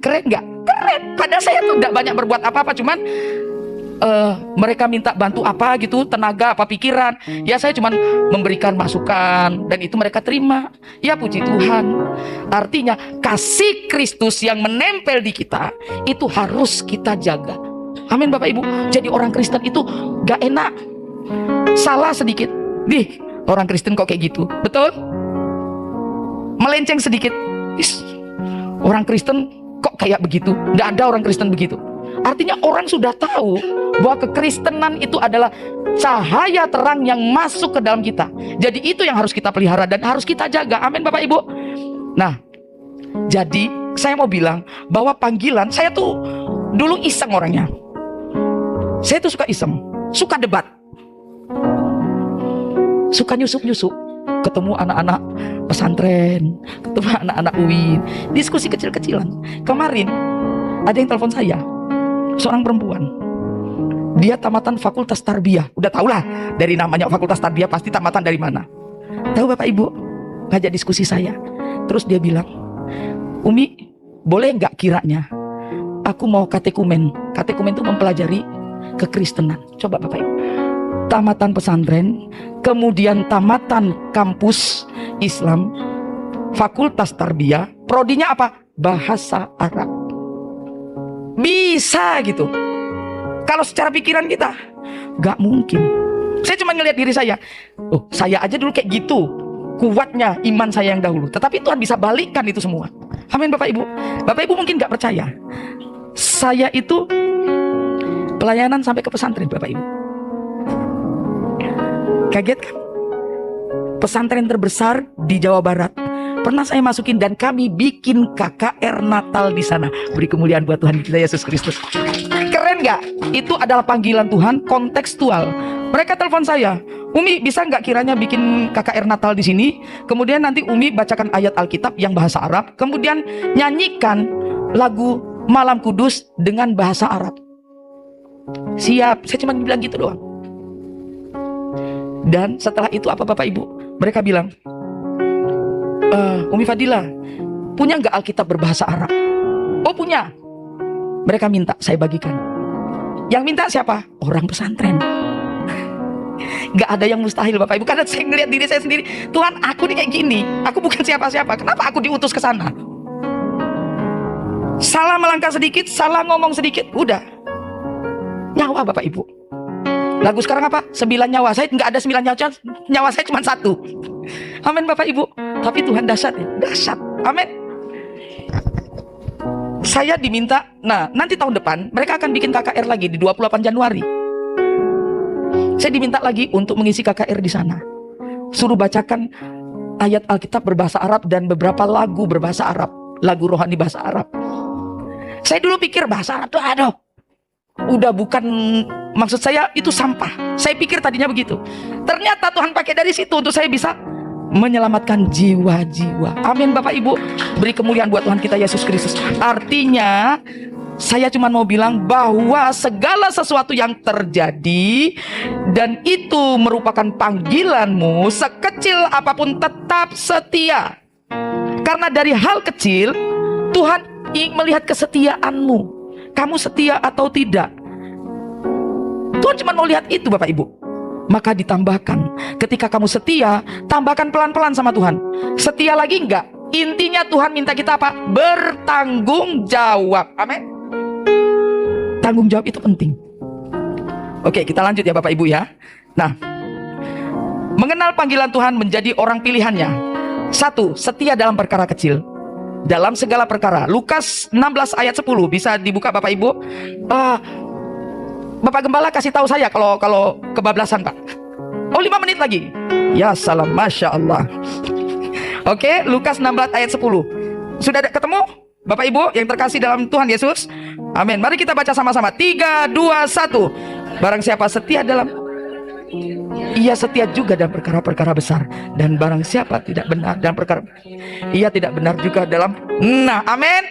Keren nggak? Keren. Padahal saya tuh tidak banyak berbuat apa-apa, cuman mereka minta bantu apa gitu, tenaga apa pikiran, ya saya cuman memberikan masukan dan itu mereka terima. Ya puji Tuhan. Artinya kasih Kristus yang menempel di kita itu harus kita jaga. Amin Bapak Ibu. Jadi orang Kristen itu gak enak, salah sedikit, orang Kristen kok kayak gitu, betul? Melenceng sedikit, orang Kristen kok kayak begitu. Gak ada orang Kristen begitu. Artinya orang sudah tahu bahwa kekristenan itu adalah cahaya terang yang masuk ke dalam kita. Jadi itu yang harus kita pelihara dan harus kita jaga. Amin Bapak Ibu. Nah, jadi saya mau bilang bahwa panggilan, saya tuh dulu iseng orangnya. Saya tuh suka iseng, suka debat, suka nyusup-nyusup, ketemu anak-anak pesantren, ketemu anak-anak UIN, diskusi kecil-kecilan. Kemarin ada yang telepon saya, seorang perempuan, dia tamatan Fakultas Tarbiyah. Udah tau lah dari namanya Fakultas Tarbiyah pasti tamatan dari mana. Tahu Bapak Ibu, ngajak diskusi saya. Terus dia bilang, Umi boleh nggak kiranya aku mau katekumen. Katekumen itu mempelajari kekristenan. Coba Bapak Ibu, tamatan pesantren, kemudian tamatan kampus Islam, Fakultas Tarbiyah, prodinya apa? bahasa Arab. Bisa gitu. Kalau secara pikiran kita gak mungkin. Saya cuma ngelihat diri saya. Oh, saya aja dulu kayak gitu. Kuatnya iman saya yang dahulu. Tetapi Tuhan bisa balikkan itu semua. Amin Bapak Ibu. Bapak Ibu mungkin gak percaya. Saya itu pelayanan sampai ke pesantren Bapak Ibu. Kaget kan? Pesantren terbesar di Jawa Barat. Pernah saya masukin dan kami bikin KKR Natal di sana. Beri kemuliaan buat Tuhan kita Yesus Kristus. Keren nggak? Itu adalah panggilan Tuhan kontekstual. Mereka telepon saya, Umi bisa nggak kiranya bikin KKR Natal di sini? Kemudian nanti Umi bacakan ayat Alkitab yang bahasa Arab. Kemudian nyanyikan lagu Malam Kudus dengan bahasa Arab. Siap. Saya cuma bilang gitu doang. Dan setelah itu apa Bapak Ibu? Mereka bilang, Umi Fadila, punya nggak Alkitab berbahasa Arab? Oh punya. Mereka minta saya bagikan. Yang minta siapa? Orang pesantren. Gak ada yang mustahil Bapak Ibu. Karena saya ngeliat diri saya sendiri, Tuhan aku nih kayak gini, aku bukan siapa-siapa, kenapa aku diutus ke sana? Salah melangkah sedikit, salah ngomong sedikit, udah nyawa Bapak Ibu. Lagu sekarang apa? 9 nyawa. Saya nggak ada 9 nyawa, nyawa saya cuma 1. Amin Bapak Ibu. Tapi Tuhan dahsyat ya, dahsyat. Amin. Saya diminta, nah nanti tahun depan mereka akan bikin KKR lagi di 28 Januari. Saya diminta lagi untuk mengisi KKR di sana. Suruh bacakan ayat Alkitab berbahasa Arab dan beberapa lagu berbahasa Arab, lagu rohani bahasa Arab. Saya dulu pikir bahasa Arab tuh aduh, udah bukan, maksud saya itu sampah. Saya pikir tadinya begitu. Ternyata Tuhan pakai dari situ untuk saya bisa menyelamatkan jiwa-jiwa. Amin Bapak Ibu. Beri kemuliaan buat Tuhan kita Yesus Kristus. Artinya saya cuma mau bilang bahwa segala sesuatu yang terjadi dan itu merupakan panggilanmu, sekecil apapun tetap setia. Karena dari hal kecil Tuhan melihat kesetiaanmu. Kamu setia atau tidak? Tuhan cuma mau lihat itu Bapak Ibu. Maka ditambahkan, ketika kamu setia, tambahkan pelan-pelan sama Tuhan. Setia lagi enggak? Intinya Tuhan minta kita apa? Bertanggung jawab. Amin. Tanggung jawab itu penting. Oke, kita lanjut ya Bapak Ibu ya. Nah, mengenal panggilan Tuhan menjadi orang pilihannya. 1. Setia dalam perkara kecil, dalam segala perkara. Lukas 16 ayat 10. Bisa dibuka Bapak Ibu. Bapak Gembala kasih tahu saya kalau kebablasan Pak. Oh 5 menit lagi. Ya salam, Masya Allah. Oke, Lukas 16 ayat 10. Sudah ketemu Bapak Ibu yang terkasih dalam Tuhan Yesus? Amin. Mari kita baca sama-sama. 3, 2, 1. Barang siapa setia dalam, ia setia juga dalam perkara-perkara besar. Dan barang siapa tidak benar dalam perkara, ia tidak benar juga dalam. Nah, amin.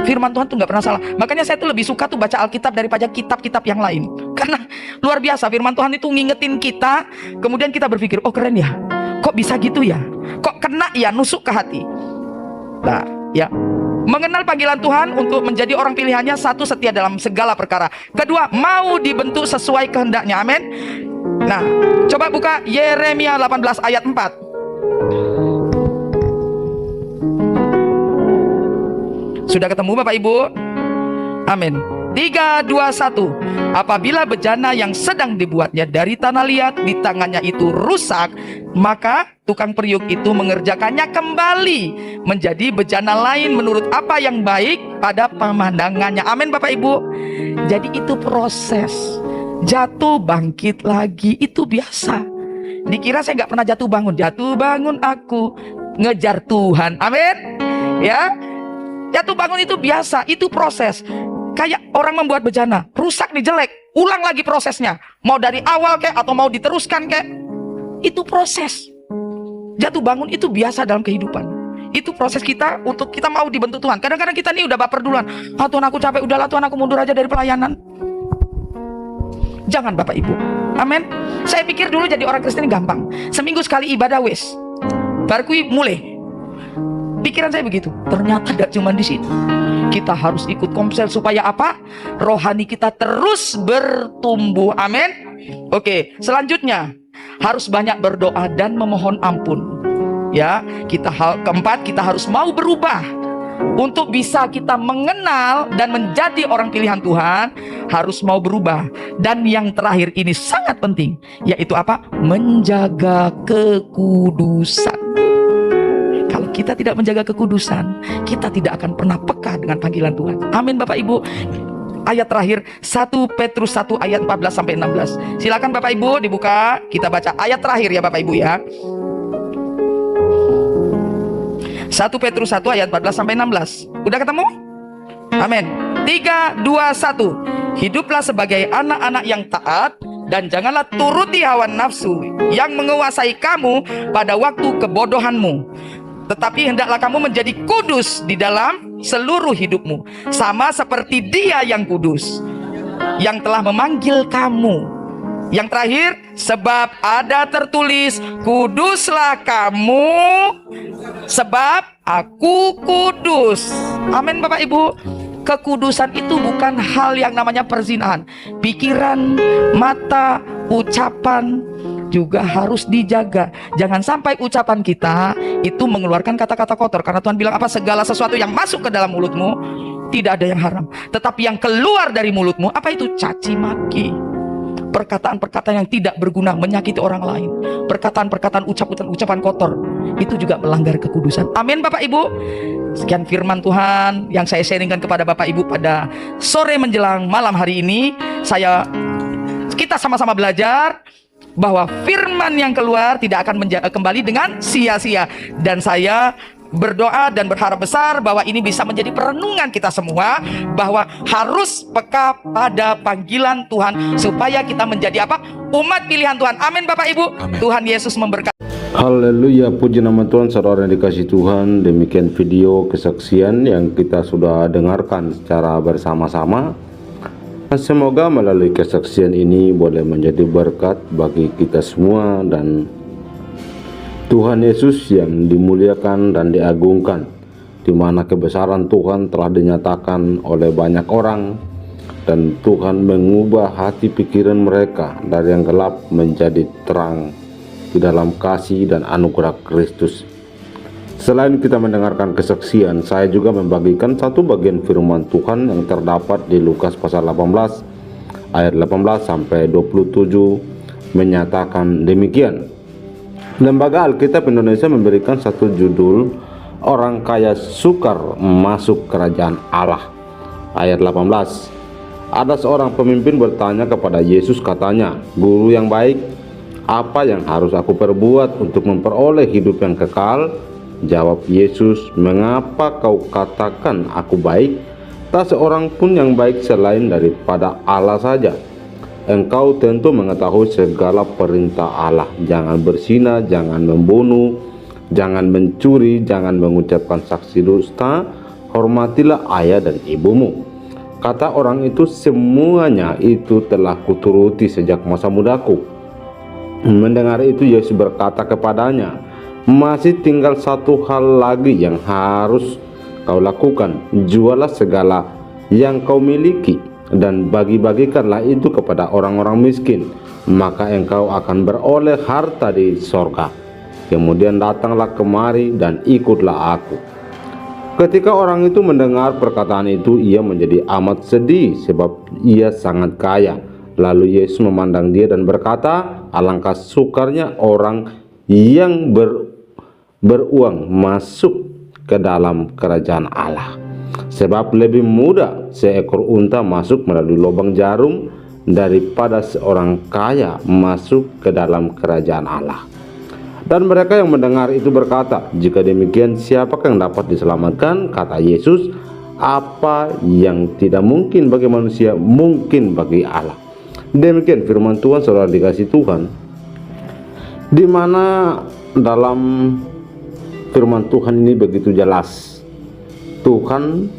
Firman Tuhan tuh nggak pernah salah. Makanya saya tuh lebih suka tuh baca Alkitab daripada kitab-kitab yang lain. Karena luar biasa firman Tuhan itu ngingetin kita. Kemudian kita berpikir, oh keren ya, kok bisa gitu ya, kok kena ya, nusuk ke hati. Nah ya, mengenal panggilan Tuhan untuk menjadi orang pilihannya. 1. Setia dalam segala perkara. 2. Mau dibentuk sesuai kehendaknya. Amin. Nah, coba buka Yeremia 18 ayat 4. Sudah ketemu Bapak Ibu? Amin. 3, 2, 1. Apabila bejana yang sedang dibuatnya dari tanah liat di tangannya itu rusak, maka tukang periuk itu mengerjakannya kembali menjadi bejana lain menurut apa yang baik pada pemandangannya. Amin Bapak Ibu. Jadi itu proses. Jatuh bangkit lagi itu biasa. Dikira saya nggak pernah jatuh bangun. Jatuh bangun aku ngejar Tuhan. Amin. Ya. Jatuh bangun itu biasa, itu proses. Kayak orang membuat bejana, rusak nih, jelek, ulang lagi prosesnya. Mau dari awal kek atau mau diteruskan kek, itu proses. Jatuh bangun itu biasa dalam kehidupan. Itu proses kita untuk kita mau dibentuk Tuhan. Kadang-kadang kita nih udah baper duluan. Ah Tuhan aku capek, udahlah Tuhan aku mundur aja dari pelayanan. Jangan Bapak Ibu. Amin. Saya pikir dulu jadi orang Kristen gampang. Seminggu sekali ibadah wes. Baru mulai. Pikiran saya begitu. Ternyata tidak cuma di situ. Kita harus ikut komsel supaya apa? Rohani kita terus bertumbuh. Amin. Oke, selanjutnya harus banyak berdoa dan memohon ampun. Ya, keempat kita harus mau berubah. untuk bisa kita mengenal dan menjadi orang pilihan Tuhan, harus mau berubah. Dan yang terakhir ini sangat penting, yaitu apa? Menjaga kekudusan. Kalau kita tidak menjaga kekudusan, kita tidak akan pernah peka dengan panggilan Tuhan. Amin Bapak Ibu. Ayat terakhir 1 Petrus 1 ayat 14 sampai 16. Silakan Bapak Ibu dibuka, kita baca ayat terakhir ya Bapak Ibu ya. 1 Petrus 1 ayat 14 sampai 16. Udah ketemu? Amin. 3, 2, 1. Hiduplah sebagai anak-anak yang taat, dan janganlah turuti hawa nafsu yang menguasai kamu pada waktu kebodohanmu. Tetapi hendaklah kamu menjadi kudus di dalam seluruh hidupmu, sama seperti Dia yang kudus, yang telah memanggil kamu. Yang terakhir, sebab ada tertulis, kuduslah kamu, sebab aku kudus. Amin Bapak Ibu. Kekudusan itu bukan hal yang namanya perzinahan. Pikiran, mata, ucapan juga harus dijaga. Jangan sampai ucapan kita itu mengeluarkan kata-kata kotor. Karena Tuhan bilang apa? Segala sesuatu yang masuk ke dalam mulutmu, tidak ada yang haram. Tetapi yang keluar dari mulutmu, apa itu? Caci maki, perkataan-perkataan yang tidak berguna, menyakiti orang lain, perkataan-perkataan, ucapan kotor, itu juga melanggar kekudusan. Amin Bapak Ibu. Sekian firman Tuhan yang saya sharingkan kepada Bapak Ibu pada sore menjelang malam hari ini. Kita sama-sama belajar bahwa firman yang keluar tidak akan kembali dengan sia-sia. Dan saya berdoa dan berharap besar bahwa ini bisa menjadi perenungan kita semua, bahwa harus peka pada panggilan Tuhan supaya kita menjadi apa? Umat pilihan Tuhan. Amin Bapak Ibu. Amin. Tuhan Yesus memberkati. Haleluya, puji nama Tuhan. Saudara yang dikasih Tuhan, demikian video kesaksian yang kita sudah dengarkan secara bersama-sama. Semoga melalui kesaksian ini boleh menjadi berkat bagi kita semua, dan Tuhan Yesus yang dimuliakan dan diagungkan, di mana kebesaran Tuhan telah dinyatakan oleh banyak orang, dan Tuhan mengubah hati pikiran mereka dari yang gelap menjadi terang di dalam kasih dan anugerah Kristus. Selain kita mendengarkan kesaksian, saya juga membagikan satu bagian firman Tuhan yang terdapat di Lukas pasal 18 ayat 18 sampai 27 menyatakan demikian. Lembaga Alkitab Indonesia memberikan satu judul, orang kaya sukar masuk kerajaan Allah. Ayat 18. Ada seorang pemimpin bertanya kepada Yesus, katanya, "Guru yang baik, apa yang harus aku perbuat untuk memperoleh hidup yang kekal?" Jawab Yesus, "Mengapa kau katakan aku baik? Tak seorang pun yang baik selain daripada Allah saja. Engkau tentu mengetahui segala perintah Allah. Jangan berzina, jangan membunuh, jangan mencuri, jangan mengucapkan saksi dusta, hormatilah ayah dan ibumu." Kata orang itu, "Semuanya itu telah kuturuti sejak masa mudaku." Mendengar itu, Yesus berkata kepadanya, "Masih tinggal satu hal lagi yang harus kau lakukan. Jualah segala yang kau miliki dan bagi-bagikanlah itu kepada orang-orang miskin, maka engkau akan beroleh harta di sorga. Kemudian datanglah kemari dan ikutlah aku." Ketika orang itu mendengar perkataan itu, ia menjadi amat sedih sebab ia sangat kaya. Lalu Yesus memandang dia dan berkata, "Alangkah sukarnya orang yang beruang masuk ke dalam kerajaan Allah. Sebab lebih mudah seekor unta masuk melalui lubang jarum daripada seorang kaya masuk ke dalam kerajaan Allah." Dan mereka yang mendengar itu berkata, "Jika demikian, siapakah yang dapat diselamatkan?" Kata Yesus, "Apa yang tidak mungkin bagi manusia, mungkin bagi Allah." Demikian firman Tuhan, saudara dikasih Tuhan, di mana dalam firman Tuhan ini begitu jelas. Tuhan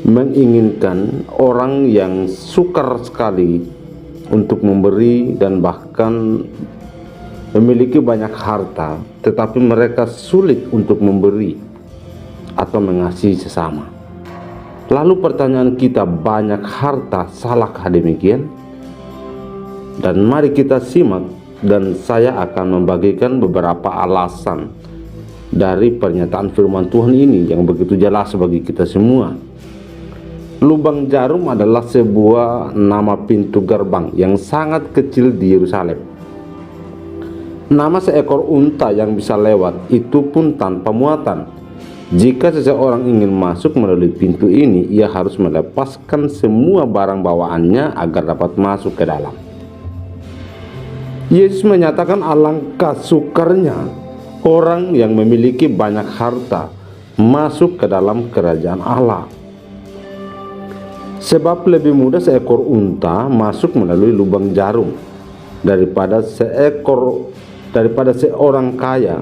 menginginkan orang yang sukar sekali untuk memberi dan bahkan memiliki banyak harta, tetapi mereka sulit untuk memberi atau mengasihi sesama. Lalu pertanyaan kita, banyak harta, salahkah demikian? Dan mari kita simak, dan saya akan membagikan beberapa alasan dari pernyataan firman Tuhan ini yang begitu jelas bagi kita semua. Lubang Jarum adalah sebuah nama pintu gerbang yang sangat kecil di Yerusalem. Nama seekor unta yang bisa lewat itu pun tanpa muatan. Jika seseorang ingin masuk melalui pintu ini, ia harus melepaskan semua barang bawaannya agar dapat masuk ke dalam. Yesus menyatakan alangkah sukarnya orang yang memiliki banyak harta masuk ke dalam kerajaan Allah. Sebab lebih mudah seekor unta masuk melalui lubang jarum daripada seorang kaya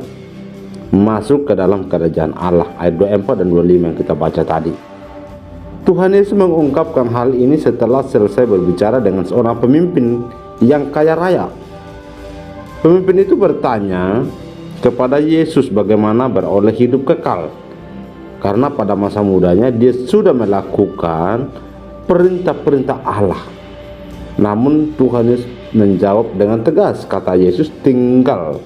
masuk ke dalam kerajaan Allah. Ayat 24 dan 25 yang kita baca tadi. Tuhan Yesus mengungkapkan hal ini setelah selesai berbicara dengan seorang pemimpin yang kaya raya. Pemimpin itu bertanya kepada Yesus bagaimana beroleh hidup kekal, karena pada masa mudanya dia sudah melakukan perintah-perintah Allah. Namun Tuhan Yesus menjawab dengan tegas, kata Yesus, tinggal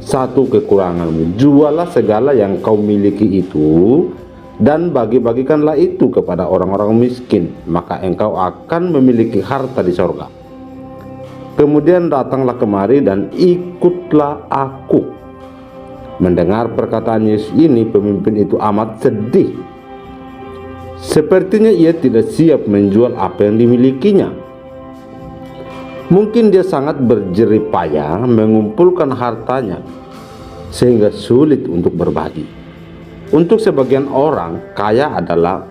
satu kekuranganmu, jualah segala yang kau miliki itu dan bagi-bagikanlah itu kepada orang-orang miskin, maka engkau akan memiliki harta di sorga. Kemudian datanglah kemari dan ikutlah aku. Mendengar perkataan Yesus ini, pemimpin itu amat sedih. Sepertinya ia tidak siap menjual apa yang dimilikinya. Mungkin dia sangat berjerih payah mengumpulkan hartanya sehingga sulit untuk berbagi. Untuk sebagian orang, kaya adalah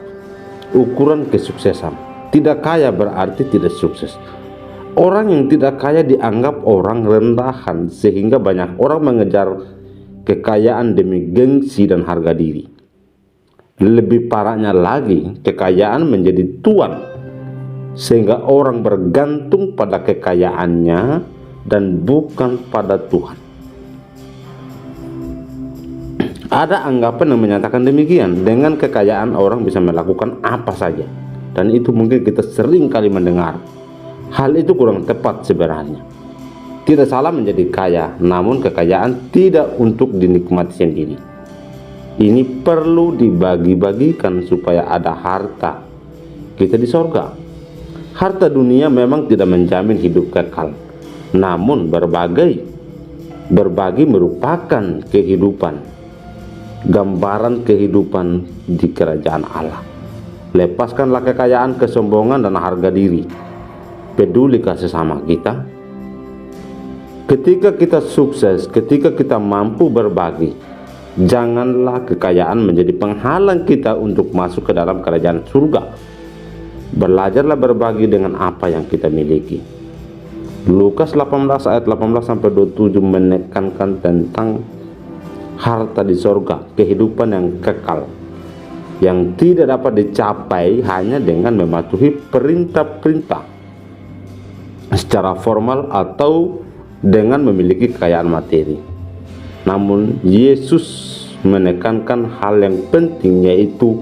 ukuran kesuksesan. Tidak kaya berarti tidak sukses. Orang yang tidak kaya dianggap orang rendahan, sehingga banyak orang mengejar kekayaan demi gengsi dan harga diri. Lebih parahnya lagi, kekayaan menjadi tuan, sehingga orang bergantung pada kekayaannya dan bukan pada Tuhan. Ada anggapan yang menyatakan demikian, dengan kekayaan orang bisa melakukan apa saja, dan itu mungkin kita sering kali mendengar. Hal itu kurang tepat sebenarnya. Tidak salah menjadi kaya, namun kekayaan tidak untuk dinikmati sendiri. Ini perlu dibagi-bagikan supaya ada harta kita di sorga. Harta dunia memang tidak menjamin hidup kekal, namun berbagi merupakan kehidupan, gambaran kehidupan di kerajaan Allah. Lepaskanlah kekayaan, kesombongan, dan harga diri. Pedulikah sesama kita? Ketika kita sukses, ketika kita mampu berbagi, janganlah kekayaan menjadi penghalang kita untuk masuk ke dalam kerajaan surga. Belajarlah berbagi dengan apa yang kita miliki. Lukas 18 ayat 18 sampai 27 menekankan tentang harta di sorga, kehidupan yang kekal, yang tidak dapat dicapai hanya dengan mematuhi perintah-perintah secara formal atau dengan memiliki kekayaan materi. Namun Yesus menekankan hal yang penting, yaitu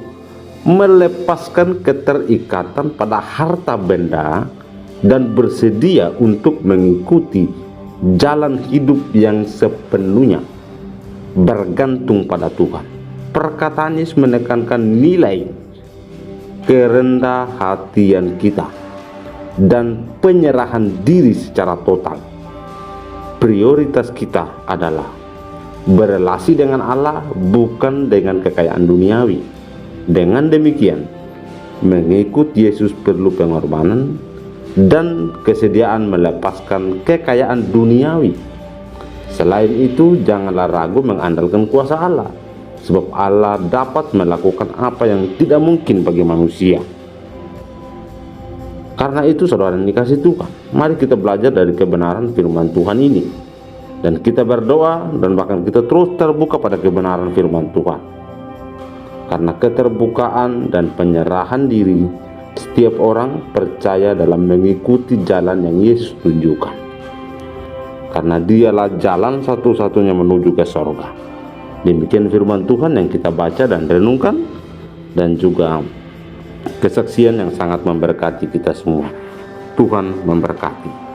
melepaskan keterikatan pada harta benda dan bersedia untuk mengikuti jalan hidup yang sepenuhnya bergantung pada Tuhan. Perkataan Yesus menekankan nilai kerendah hatian kita dan penyerahan diri secara total. Prioritas kita adalah berelasi dengan Allah, bukan dengan kekayaan duniawi. Dengan demikian, mengikut Yesus perlu pengorbanan dan kesediaan melepaskan kekayaan duniawi. Selain itu, janganlah ragu mengandalkan kuasa Allah, sebab Allah dapat melakukan apa yang tidak mungkin bagi manusia. Karena itu, saudara yang dikasihi Tuhan, mari kita belajar dari kebenaran firman Tuhan ini, dan kita berdoa dan bahkan kita terus terbuka pada kebenaran firman Tuhan. Karena keterbukaan dan penyerahan diri, setiap orang percaya dalam mengikuti jalan yang Yesus tunjukkan, karena dialah jalan satu-satunya menuju ke sorga. Demikian firman Tuhan yang kita baca dan renungkan, dan juga kesaksian yang sangat memberkati kita semua. Tuhan memberkati.